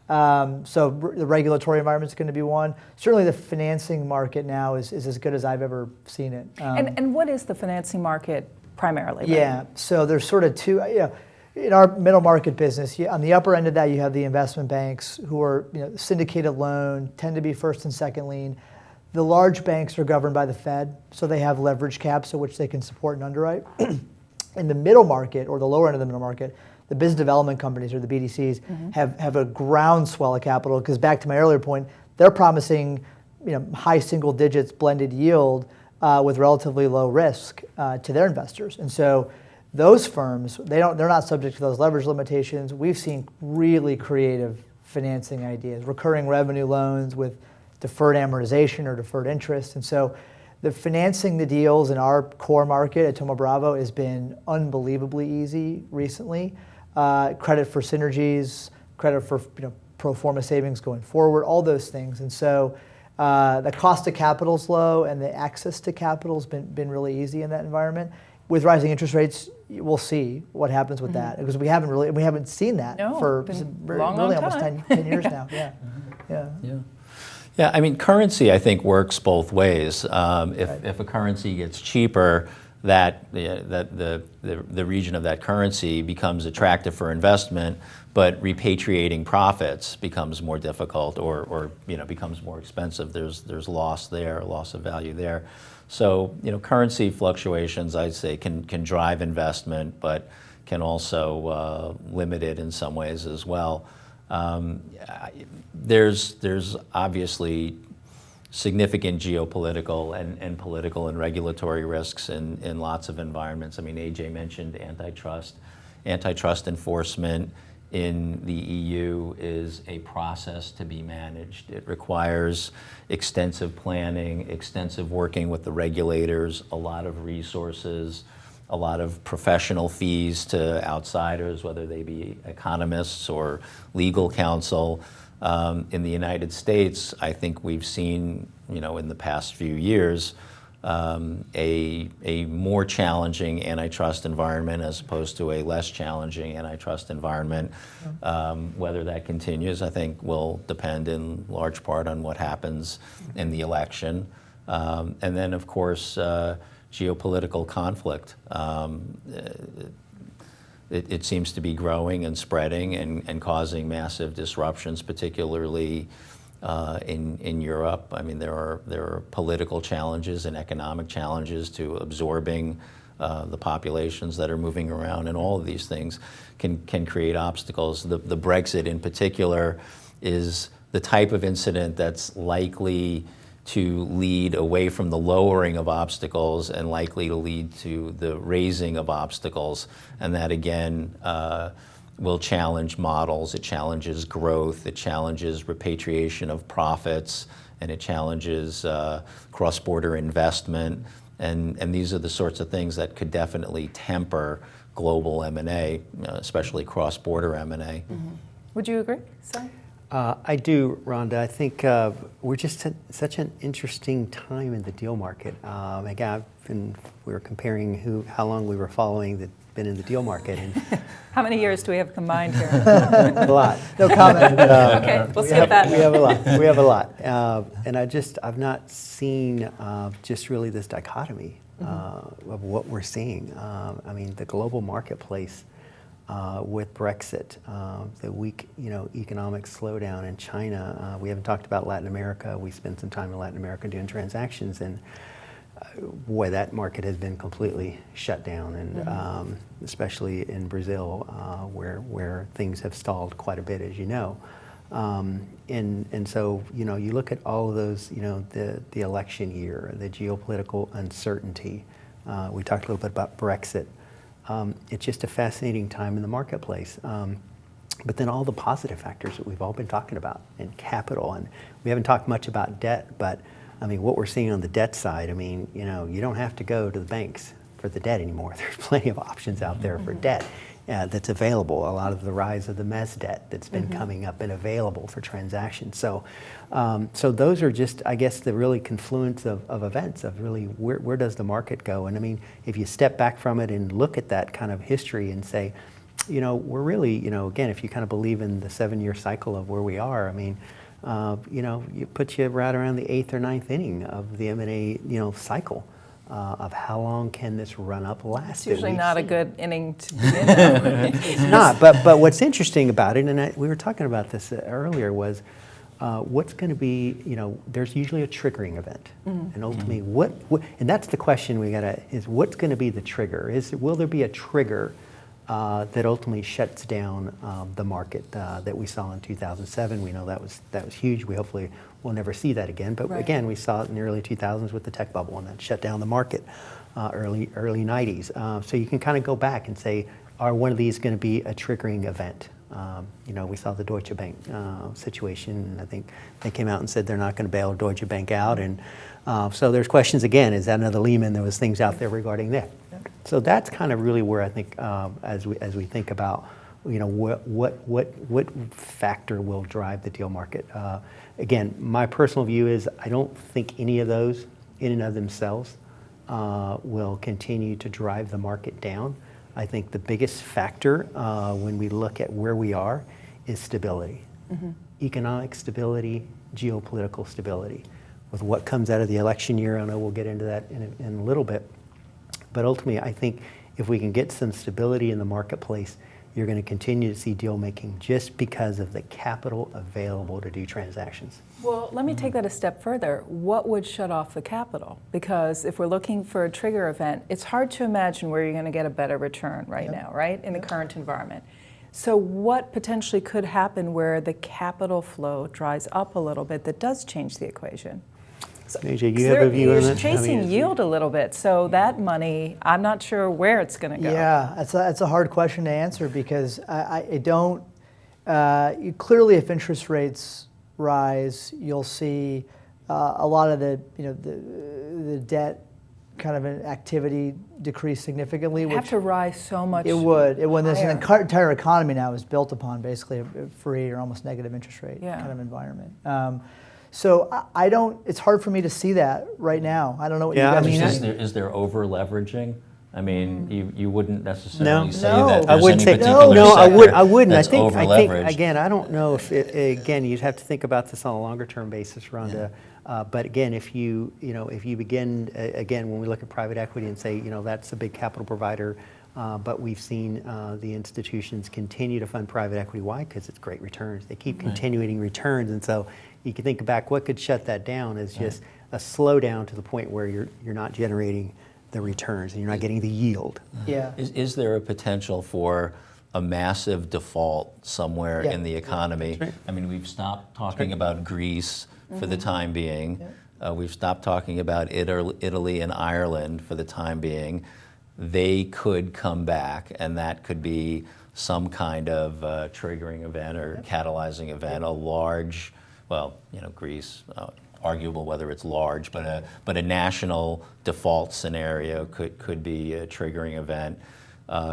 [SPEAKER 4] So the regulatory environment is going to be one. Certainly the financing market now is as good as I've ever seen it.
[SPEAKER 1] And what is the financing market primarily?
[SPEAKER 4] Yeah, so there's sort of two, in our middle market business, on the upper end of that you have the investment banks who are syndicated loan, tend to be first and second lien. The large banks are governed by the Fed, so they have leverage caps at which they can support and underwrite. In the middle market, or the lower end of the middle market, the business development companies, or the BDCs, have a groundswell of capital, because back to my earlier point, they're promising high single digits blended yield with relatively low risk to their investors. And so those firms, they're not subject to those leverage limitations. We've seen really creative financing ideas, recurring revenue loans with deferred amortization or deferred interest. And so the financing the deals in our core market at Thoma Bravo has been unbelievably easy recently. Credit for synergies, credit for pro forma savings going forward, all those things. And so the cost of capital's low and the access to capital's been really easy in that environment. With rising interest rates, we'll see what happens with that, because we haven't seen that for really almost 10 years now.
[SPEAKER 3] Yeah, currency, I think, works both ways. If a currency gets cheaper, that the region of that currency becomes attractive for investment, but repatriating profits becomes more difficult, or becomes more expensive. There's loss there, loss of value there. So currency fluctuations, I'd say, can drive investment, but can also limit it in some ways as well. There's obviously significant geopolitical and political and regulatory risks in lots of environments. AJ mentioned antitrust enforcement in the EU is a process to be managed. It requires extensive planning, extensive working with the regulators, a lot of resources, a lot of professional fees to outsiders, whether they be economists or legal counsel. In the United States, I think we've seen, in the past few years, a more challenging antitrust environment as opposed to a less challenging antitrust environment. Whether that continues, I think, will depend in large part on what happens in the election. And then, of course, geopolitical conflict. It seems to be growing and spreading and causing massive disruptions, particularly in Europe. I mean, there are political challenges and economic challenges to absorbing the populations that are moving around, and all of these things can create obstacles. The Brexit in particular is the type of incident that's likely to lead away from the lowering of obstacles and likely to lead to the raising of obstacles. And that, again, will challenge models, it challenges growth, it challenges repatriation of profits, and it challenges cross-border investment. And these are the sorts of things that could definitely temper global M&A, especially cross-border M&A.
[SPEAKER 1] Mm-hmm. Would you agree, Si?
[SPEAKER 2] I do, Rhonda. I think we're just at such an interesting time in the deal market. Again, we were comparing how long we were following that's been in the deal market. And
[SPEAKER 1] how many years do we have combined here?
[SPEAKER 2] a lot.
[SPEAKER 4] No comment.
[SPEAKER 1] Okay, we'll skip that.
[SPEAKER 2] We have a lot. We have a lot. And I've not seen just really this dichotomy of what we're seeing. I mean, the global marketplace with Brexit, the weak, economic slowdown in China. We haven't talked about Latin America. We spent some time in Latin America doing transactions, and boy, that market has been completely shut down, and especially in Brazil, where things have stalled quite a bit, as you know. And so, you look at all of those, the election year, the geopolitical uncertainty. We talked a little bit about Brexit. It's just a fascinating time in the marketplace. But then all the positive factors that we've all been talking about, and capital, and we haven't talked much about debt, but I mean, what we're seeing on the debt side, I mean, you don't have to go to the banks for the debt anymore. There's plenty of options out there for debt that's available. A lot of the rise of the mezz debt that's been coming up and available for transactions. So, so those are just, I guess, the really confluence of events of really where does the market go? And I mean, if you step back from it and look at that kind of history and say, we're really, again, if you kind of believe in the 7-year cycle of where we are, I mean, you put you right around the 8th or 9th inning of the M&A, cycle. Of how long can this run up last?
[SPEAKER 1] It's usually not a good inning to begin.
[SPEAKER 2] It's not, but what's interesting about it, and we were talking about this earlier, was what's going to be, there's usually a triggering event, and ultimately, what, and that's the question we gotta is what's going to be the trigger? Will there be a trigger that ultimately shuts down the market that we saw in 2007? We know that was huge. We hopefully will never see that again. But again, we saw it in the early 2000s with the tech bubble, and that shut down the market. Early 90s. So you can kind of go back and say, are one of these going to be a triggering event? We saw the Deutsche Bank situation, and I think they came out and said they're not going to bail Deutsche Bank out. And so there's questions again, is that another Lehman? There was things out there regarding that. So that's kind of really where I think as we think about what factor will drive the deal market. Again, my personal view is I don't think any of those in and of themselves will continue to drive the market down. I think the biggest factor when we look at where we are is stability. Economic stability, geopolitical stability. With what comes out of the election year, I know we'll get into that in a little bit. But ultimately, I think if we can get some stability in the marketplace, you're going to continue to see deal making just because of the capital available to do transactions.
[SPEAKER 1] Well, let me take that a step further. What would shut off the capital? Because if we're looking for a trigger event, it's hard to imagine where you're going to get a better return right now, right, in the current environment. So what potentially could happen where the capital flow dries up a little bit that does change the equation?
[SPEAKER 2] AJ, you have a view on that?
[SPEAKER 1] Chasing yield a little bit, so that money, I'm not sure where it's going to go.
[SPEAKER 4] Yeah, that's a hard question to answer because I don't. clearly if interest rates rise, you'll see a lot of the debt kind of an activity decrease significantly.
[SPEAKER 1] It'd have to rise so much.
[SPEAKER 4] It would. When this
[SPEAKER 1] higher.
[SPEAKER 4] entire economy now is built upon basically a free or almost negative interest rate kind of environment. So I don't. It's hard for me to see that right now. I don't know what you guys are seeing.
[SPEAKER 3] Is there over leveraging? I mean, you wouldn't necessarily say
[SPEAKER 4] No.
[SPEAKER 3] that
[SPEAKER 2] I
[SPEAKER 3] there's
[SPEAKER 2] wouldn't
[SPEAKER 3] any
[SPEAKER 2] say
[SPEAKER 3] particular
[SPEAKER 2] no.
[SPEAKER 3] sector
[SPEAKER 2] I wouldn't.
[SPEAKER 3] that's
[SPEAKER 2] I think
[SPEAKER 3] over-leveraged.
[SPEAKER 2] again. I don't know if again you'd have to think about this on a longer term basis, Rhonda. But again, if you begin again when we look at private equity and say that's a big capital provider, but we've seen the institutions continue to fund private equity. Why? Because it's great returns. They keep continuing returns, and so you can think back what could shut that down is just a slowdown to the point where you're not generating the returns and you're not getting the yield.
[SPEAKER 4] Yeah.
[SPEAKER 3] Is there a potential for a massive default somewhere in the economy?
[SPEAKER 2] Right.
[SPEAKER 3] I mean, we've stopped talking about Greece for the time being. We've stopped talking about Italy and Ireland for the time being. They could come back, and that could be some kind of triggering event or catalyzing event, a large, Greece, arguable whether it's large, but a national default scenario could be a triggering event.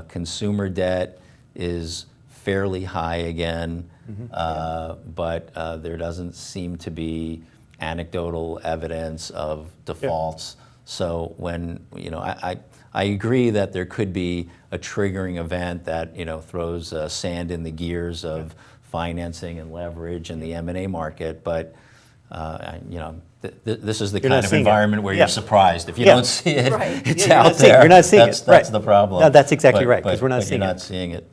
[SPEAKER 3] Consumer debt is fairly high again, but there doesn't seem to be anecdotal evidence of defaults. So when I agree that there could be a triggering event that throws sand in the gears of financing and leverage in the M&A market, but this is the kind of environment where you're surprised if you don't see it. It's out there.
[SPEAKER 2] You're not seeing it.
[SPEAKER 3] That's the problem.
[SPEAKER 2] No, that's exactly right, because we're not seeing it.
[SPEAKER 3] You're not seeing it.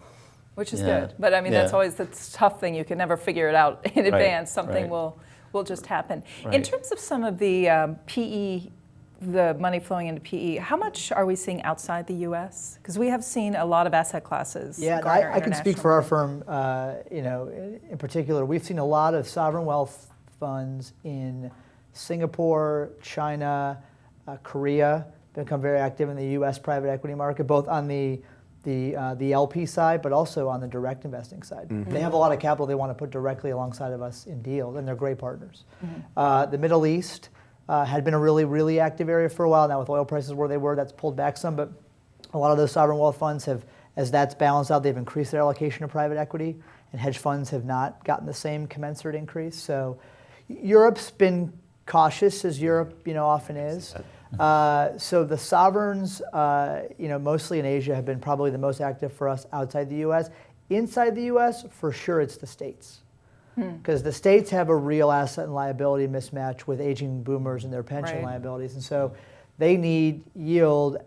[SPEAKER 1] Which is good. But I mean, that's always the tough thing. You can never figure it out in advance. Something will just happen. In terms of some of the PE, the money flowing into PE, how much are we seeing outside the U.S.? Because we have seen a lot of asset classes.
[SPEAKER 4] Yeah, I can speak for our firm. In particular, we've seen a lot of sovereign wealth funds in Singapore, China, Korea become very active in the U.S. private equity market, both on the LP side, but also on the direct investing side. They have a lot of capital they want to put directly alongside of us in deals, and they're great partners. The Middle East had been a really, really active area for a while. Now with oil prices where they were, that's pulled back some, but a lot of those sovereign wealth funds have, as that's balanced out, they've increased their allocation of private equity, and hedge funds have not gotten the same commensurate increase. So Europe's been cautious, as Europe often is. So the sovereigns, mostly in Asia, have been probably the most active for us outside the U.S. Inside the U.S., for sure, it's the states. Because the states have a real asset and liability mismatch with aging boomers and their pension liabilities. And so they need yield.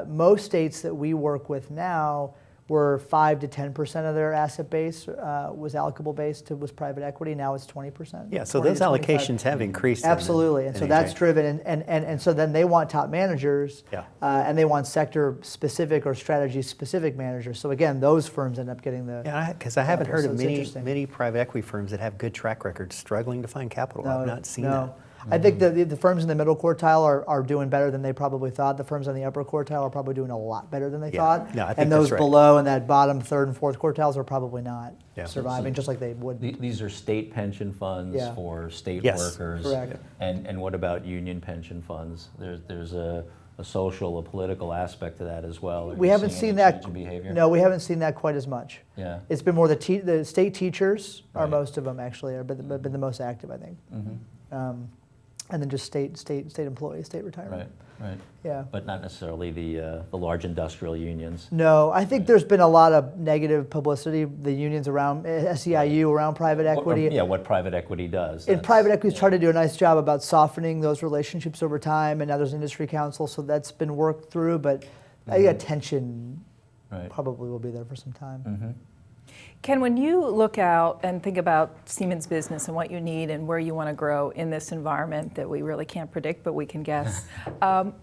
[SPEAKER 4] Most states that we work with now were 5 to 10% of their asset base was allocable base was private equity. Now it's 20%.
[SPEAKER 2] Yeah, so those allocations have increased.
[SPEAKER 4] Absolutely, and so that's driven, and so then they want top managers, and they want sector-specific or strategy-specific managers. So again, those firms end up getting the.
[SPEAKER 2] Yeah, because I haven't heard of many private equity firms that have good track records struggling to find capital. I've not seen that.
[SPEAKER 4] I think the firms in the middle quartile are doing better than they probably thought. The firms on the upper quartile are probably doing a lot better than they thought.
[SPEAKER 2] No, I think
[SPEAKER 4] and those
[SPEAKER 2] that's right.
[SPEAKER 4] below in that bottom third and fourth quartiles are probably not surviving, just like they would.
[SPEAKER 3] These are state pension funds for state workers.
[SPEAKER 4] Correct.
[SPEAKER 3] And what about union pension funds? There's a social, a political aspect to that as well.
[SPEAKER 4] We haven't seen that.
[SPEAKER 3] Behavior?
[SPEAKER 4] No, we haven't seen that quite as much.
[SPEAKER 3] Yeah.
[SPEAKER 4] It's been more the state teachers are most of them actually, have been the most active, I think. And then just state employees, state retirement.
[SPEAKER 3] Right.
[SPEAKER 4] Yeah.
[SPEAKER 3] But not necessarily the large industrial unions.
[SPEAKER 4] No, I think there's been a lot of negative publicity. The unions around SEIU, around private equity.
[SPEAKER 3] What private equity does.
[SPEAKER 4] And private equity's tried to do a nice job about softening those relationships over time, and now there's industry council, so that's been worked through. But I think tension probably will be there for some time.
[SPEAKER 1] Ken, when you look out and think about Siemens business and what you need and where you want to grow in this environment that we really can't predict, but we can guess, are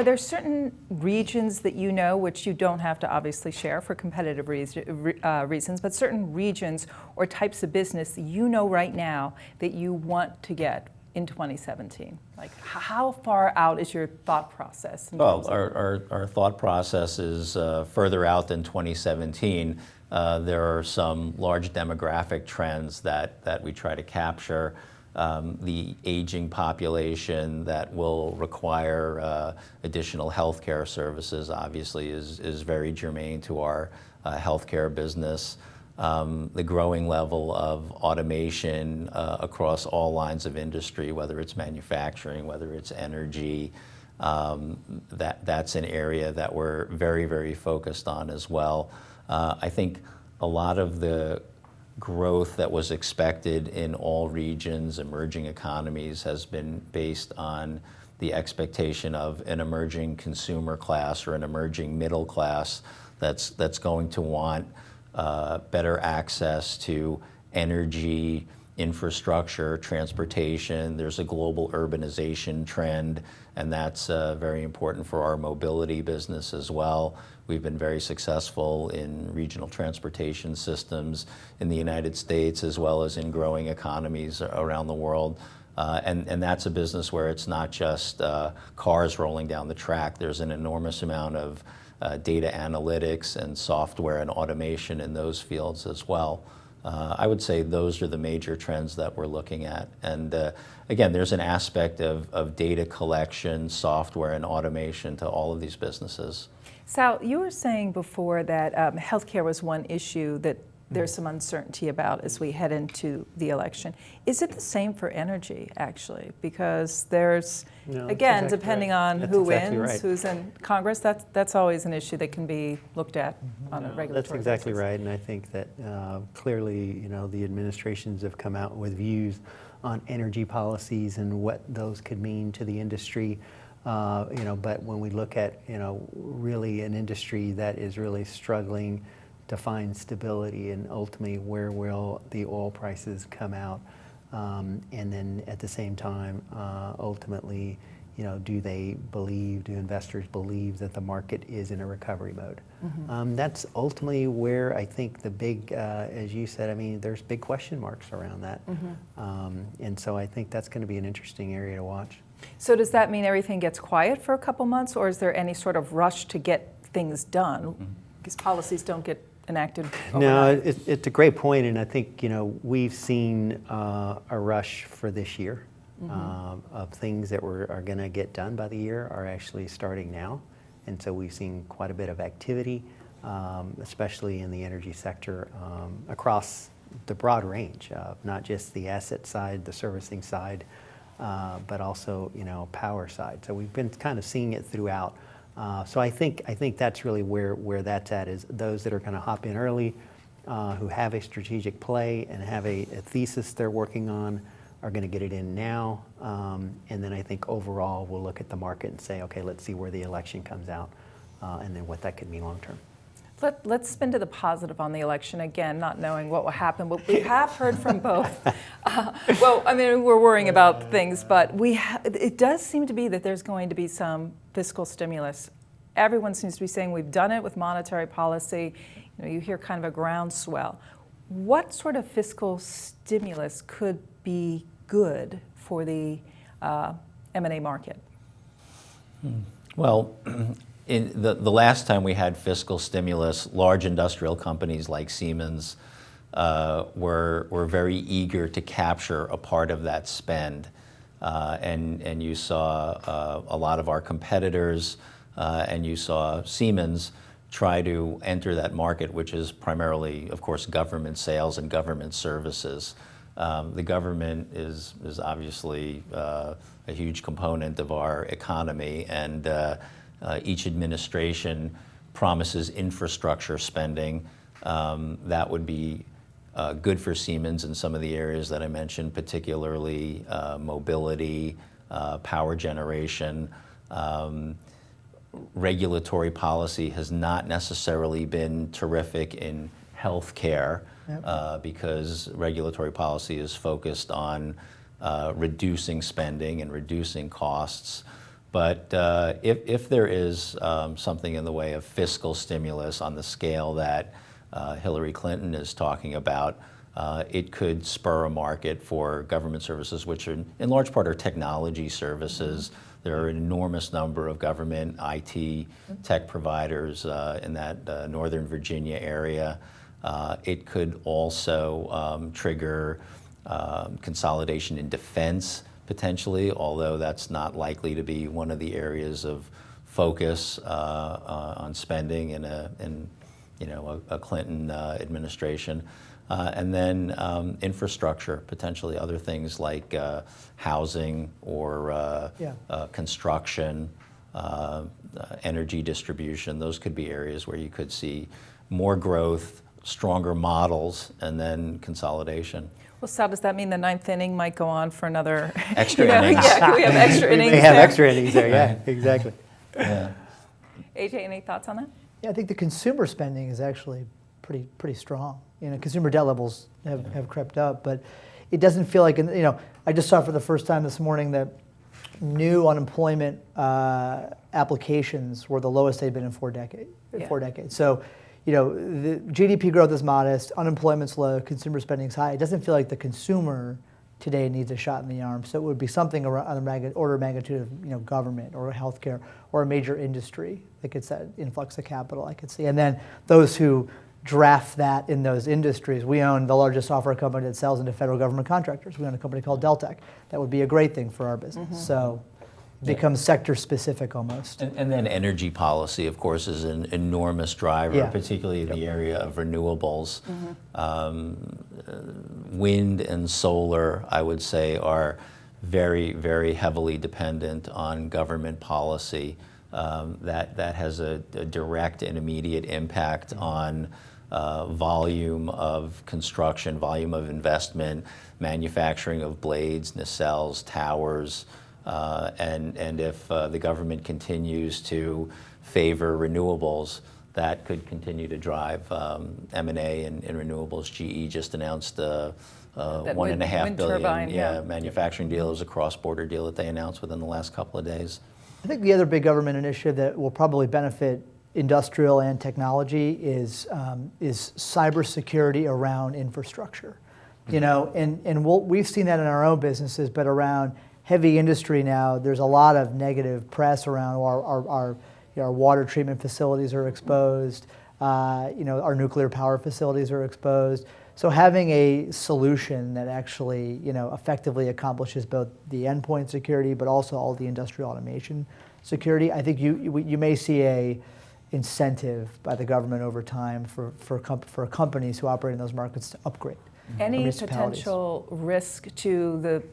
[SPEAKER 1] there certain regions that you know, which you don't have to obviously share for competitive reasons, but certain regions or types of business that you know right now that you want to get in 2017? Like, how far out is your thought process?
[SPEAKER 3] Well, our thought process is further out than 2017. there are some large demographic trends that we try to capture. The aging population that will require additional healthcare services obviously is very germane to our healthcare business. The growing level of automation across all lines of industry, whether it's manufacturing, whether it's energy, that's an area that we're very, very focused on as well. I think a lot of the growth that was expected in all regions, emerging economies, has been based on the expectation of an emerging consumer class or an emerging middle class that's going to want better access to energy, infrastructure, transportation. There's a global urbanization trend, and that's very important for our mobility business as well. We've been very successful in regional transportation systems in the United States as well as in growing economies around the world. And that's a business where it's not just cars rolling down the track. There's an enormous amount of data analytics and software and automation in those fields as well. I would say those are the major trends that we're looking at. And again, there's an aspect of data collection, software, and automation to all of these businesses.
[SPEAKER 1] Sal, you were saying before that healthcare was one issue that there's some uncertainty about as we head into the election. Is it the same for energy, actually? Because there's, again, exactly depending on who wins, who's in Congress, that's always an issue that can be looked at on a regulatory basis.
[SPEAKER 2] That's exactly right, and I think that clearly, the administrations have come out with views on energy policies and what those could mean to the industry. But when we look at, really an industry that is really struggling to find stability and ultimately where will the oil prices come out, and then at the same time, ultimately, do investors believe that the market is in a recovery mode? That's ultimately where I think the big, as you said, there's big question marks around that. And so I think that's going to be an interesting area to watch.
[SPEAKER 1] So does that mean everything gets quiet for a couple months, or is there any sort of rush to get things done? Because policies don't get enacted overnight.
[SPEAKER 2] No, it's a great point, and I think we've seen a rush for this year of things that are going to get done by the year are actually starting now, and so we've seen quite a bit of activity, especially in the energy sector across the broad range of not just the asset side, the servicing side, but also power side. So we've been kind of seeing it throughout. So I think that's really where that's at, is those that are going to hop in early, who have a strategic play and have a thesis they're working on, are going to get it in now. And then I think overall we'll look at the market and say, okay, let's see where the election comes out, and then what that could mean long term.
[SPEAKER 1] Let's spin to the positive on the election, again, not knowing what will happen, but we have heard from both. We're worrying about things, but it does seem to be that there's going to be some fiscal stimulus. Everyone seems to be saying we've done it with monetary policy. You hear kind of a groundswell. What sort of fiscal stimulus could be good for the M&A market?
[SPEAKER 3] Well, in the last time we had fiscal stimulus, large industrial companies like Siemens were very eager to capture a part of that spend. And you saw a lot of our competitors, and you saw Siemens try to enter that market, which is primarily, of course, government sales and government services. The government is obviously a huge component of our economy, and each administration promises infrastructure spending that would be good for Siemens in some of the areas that I mentioned, particularly mobility, power generation. Regulatory policy has not necessarily been terrific in healthcare, because regulatory policy is focused on reducing spending and reducing costs. But if there is something in the way of fiscal stimulus on the scale that Hillary Clinton is talking about, it could spur a market for government services, which are, in large part, are technology services. There are an enormous number of government IT tech providers in that Northern Virginia area. It could also trigger consolidation in defense potentially, although that's not likely to be one of the areas of focus on spending in a Clinton administration. And then infrastructure, potentially other things like housing or construction, energy distribution. Those could be areas where you could see more growth, stronger models, and then consolidation.
[SPEAKER 1] Well, Sal, does that mean the ninth inning might go on for another
[SPEAKER 3] Extra innings.
[SPEAKER 1] Yeah, can we have extra innings
[SPEAKER 2] We have
[SPEAKER 1] there?
[SPEAKER 2] extra innings there, yeah, exactly.
[SPEAKER 3] Yeah.
[SPEAKER 1] AJ, any thoughts on that?
[SPEAKER 4] Yeah, I think the consumer spending is actually pretty strong. Consumer debt levels have crept up, but it doesn't feel like, I just saw for the first time this morning that new unemployment applications were the lowest they've been in 4 decades. So, the GDP growth is modest, unemployment's low, consumer spending's high. It doesn't feel like the consumer today needs a shot in the arm. So it would be something around the order of magnitude of government or healthcare or a major industry that gets that influx of capital, I could see. And then those who draft that in those industries. We own the largest software company that sells into federal government contractors. We own a company called Deltek. That would be a great thing for our business. So it becomes sector specific almost.
[SPEAKER 3] And then energy policy, of course, is an enormous driver, particularly in the area of renewables. Wind and solar, I would say, are very, very heavily dependent on government policy. That has a direct and immediate impact on volume of construction, volume of investment, manufacturing of blades, nacelles, towers, and if the government continues to favor renewables, that could continue to drive M&A in renewables. GE just announced a $1.5 billion manufacturing deal. It was a cross-border deal that they announced within the last couple of days.
[SPEAKER 4] I think the other big government initiative that will probably benefit industrial and technology is cybersecurity around infrastructure. We've seen that in our own businesses, but around heavy industry now, there's a lot of negative press around our water treatment facilities are exposed. Our nuclear power facilities are exposed. So having a solution that actually, effectively accomplishes both the endpoint security, but also all the industrial automation security, I think you may see a incentive by the government over time for companies who operate in those markets to upgrade.
[SPEAKER 1] Any potential risk to the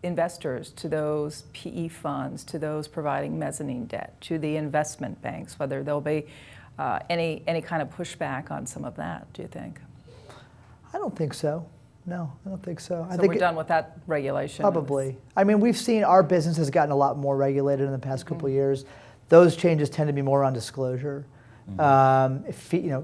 [SPEAKER 1] investors, to those PE funds, to those providing mezzanine debt, to the investment banks, whether there'll be any kind of pushback on some of that, do you think?
[SPEAKER 4] I don't think so. No, I don't think so.
[SPEAKER 1] I think we're done with that regulation?
[SPEAKER 4] Probably. I mean, we've seen our business has gotten a lot more regulated in the past couple of years. Those changes tend to be more on disclosure.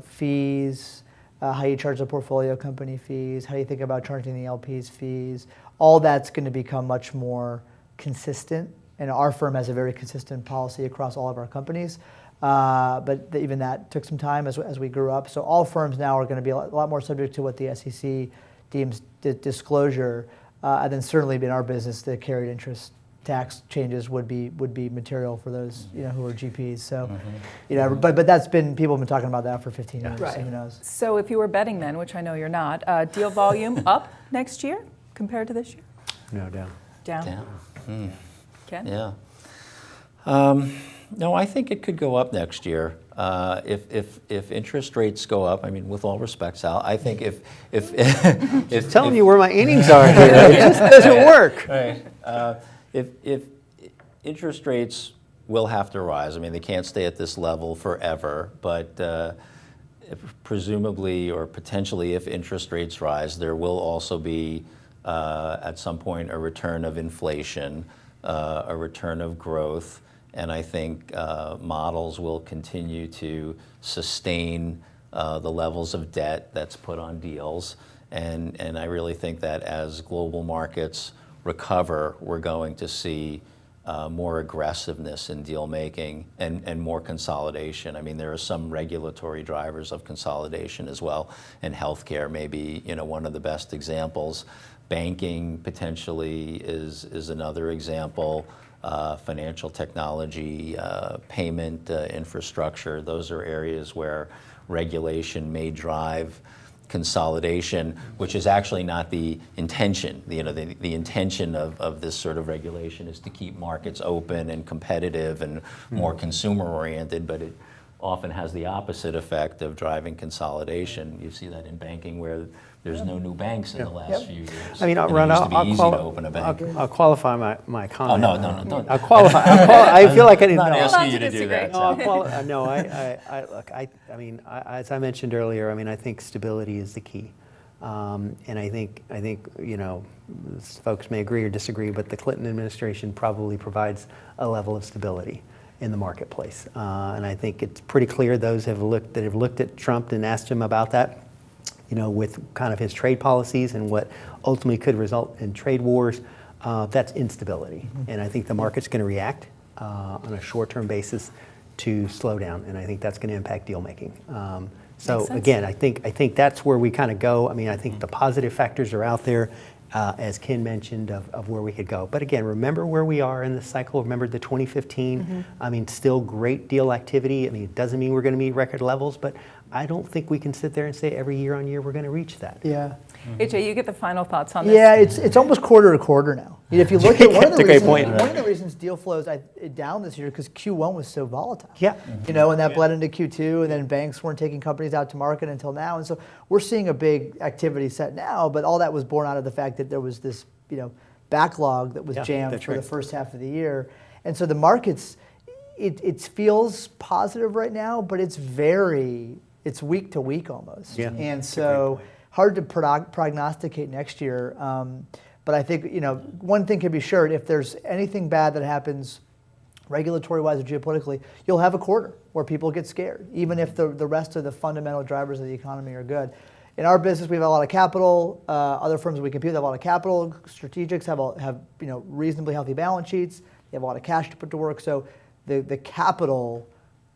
[SPEAKER 4] Fees, how you charge the portfolio company fees, how you think about charging the LPs fees. All that's going to become much more consistent. And our firm has a very consistent policy across all of our companies. But even that took some time as we grew up. So all firms now are going to be a lot more subject to what the SEC deems disclosure. And then certainly in our business, the carried interest tax changes would be material for those who are GPs. So but that's been, people have been talking about that for 15 years.
[SPEAKER 1] Right.
[SPEAKER 4] So who knows?
[SPEAKER 1] So if you were betting men, which I know you're not, deal volume up next year compared to this year?
[SPEAKER 2] No doubt.
[SPEAKER 1] Down. Ken?
[SPEAKER 3] Yeah. No, I think it could go up next year. If interest rates go up, I mean, with all respect, Sal, I think if
[SPEAKER 2] Telling you where my innings are here, it just doesn't work.
[SPEAKER 3] Right. If interest rates will have to rise, I mean, they can't stay at this level forever, but presumably or potentially if interest rates rise, there will also be at some point a return of inflation, a return of growth, and I think models will continue to sustain the levels of debt that's put on deals, and I really think that as global markets recover, we're going to see more aggressiveness in deal making and more consolidation. I mean, there are some regulatory drivers of consolidation as well, and healthcare may be one of the best examples. Banking potentially is another example. Financial technology, payment infrastructure, those are areas where regulation may drive consolidation, which is actually not the intention. The intention of this sort of regulation is to keep markets open and competitive and more consumer oriented, but it often has the opposite effect of driving consolidation. You see that in banking where there's no new banks in the last few years.
[SPEAKER 2] I mean,
[SPEAKER 3] And
[SPEAKER 2] Ron,
[SPEAKER 3] it used to be easy to
[SPEAKER 2] I'll
[SPEAKER 3] open a bank.
[SPEAKER 2] I'll qualify my
[SPEAKER 3] Oh,
[SPEAKER 2] comment.
[SPEAKER 3] no, don't.
[SPEAKER 2] I'll qualify. I feel like I didn't
[SPEAKER 3] I'm not
[SPEAKER 2] know.
[SPEAKER 3] asking you
[SPEAKER 1] to
[SPEAKER 3] to do
[SPEAKER 1] disagree.
[SPEAKER 3] that.
[SPEAKER 2] No, look, I mean, as I mentioned earlier, I mean, I think stability is the key. And I think, you know, folks may agree or disagree, but the Clinton administration probably provides a level of stability in the marketplace. And I think it's pretty clear those that have looked at Trump and asked him about that, you know, with kind of his trade policies and what ultimately could result in trade wars, that's instability. And I think the market's going to react on a short-term basis to slow down, and I think that's going to impact deal making. So again, I think that's where we kind of go. I mean, I think the positive factors are out there, as Ken mentioned, of where we could go. But again, remember where we are in this cycle. Remember the 2015. I mean, still great deal activity. I mean, it doesn't mean we're going to meet record levels, but I don't think we can sit there and say every year on year we're going to reach that.
[SPEAKER 4] Yeah.
[SPEAKER 1] AJ, you get the final thoughts on this.
[SPEAKER 4] Yeah, it's almost quarter to quarter now. You know, if you look at one of the
[SPEAKER 2] That's a great
[SPEAKER 4] reasons,
[SPEAKER 2] point.
[SPEAKER 4] one of the reasons deal flows down this year because Q1 was so volatile.
[SPEAKER 2] Yeah.
[SPEAKER 4] You know, and that bled into Q2, and then banks weren't taking companies out to market until now, and so we're seeing a big activity set now. But all that was born out of the fact that there was this, you know, backlog that was jammed for the first half of the year, and so the markets, it feels positive right now, but it's week to week almost.
[SPEAKER 2] Yeah.
[SPEAKER 4] And so hard to prognosticate next year. But I think, you know, one thing can be sure, if there's anything bad that happens regulatory-wise or geopolitically, you'll have a quarter where people get scared, even if the rest of the fundamental drivers of the economy are good. In our business, we have a lot of capital. Other firms we compete with have a lot of capital. Strategics have you know, reasonably healthy balance sheets. They have a lot of cash to put to work. So the capital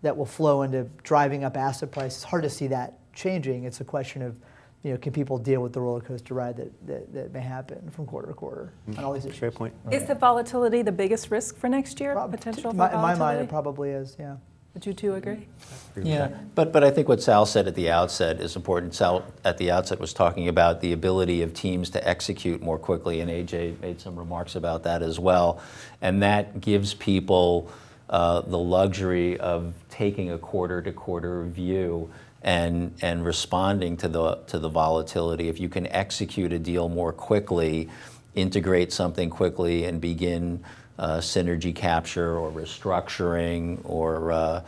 [SPEAKER 4] that will flow into driving up asset prices, it's hard to see that changing. It's a question of, you know, can people deal with the roller coaster ride that may happen from quarter to quarter on all these issues?
[SPEAKER 2] Great point.
[SPEAKER 1] Is the volatility the biggest risk for next year? Potential for volatility?
[SPEAKER 4] In my mind, it probably is, yeah.
[SPEAKER 1] Would you two agree?
[SPEAKER 3] Yeah, but I think what Sal said at the outset is important. Sal at the outset was talking about the ability of teams to execute more quickly, and AJ made some remarks about that as well. And that gives people the luxury of taking a quarter-to-quarter view and responding to the volatility. If you can execute a deal more quickly, integrate something quickly, and begin synergy capture or restructuring or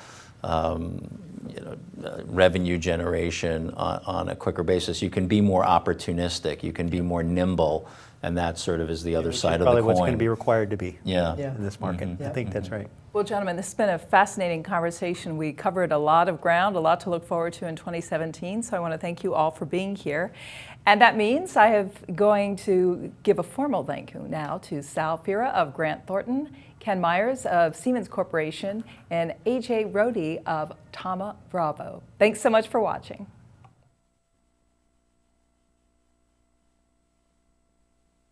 [SPEAKER 3] revenue generation on a quicker basis, you can be more opportunistic, you can be more nimble, and that sort of is the other side of the coin.
[SPEAKER 2] Probably what's going to be required to be
[SPEAKER 3] in
[SPEAKER 2] this market. I think that's right.
[SPEAKER 1] Well, gentlemen, this has been a fascinating conversation. We covered a lot of ground, a lot to look forward to in 2017, so I want to thank you all for being here. And that means I am going to give a formal thank you now to Sal Fira of Grant Thornton, Ken Myers of Siemens Corporation, and AJ Rohde of Thoma Bravo. Thanks so much for watching.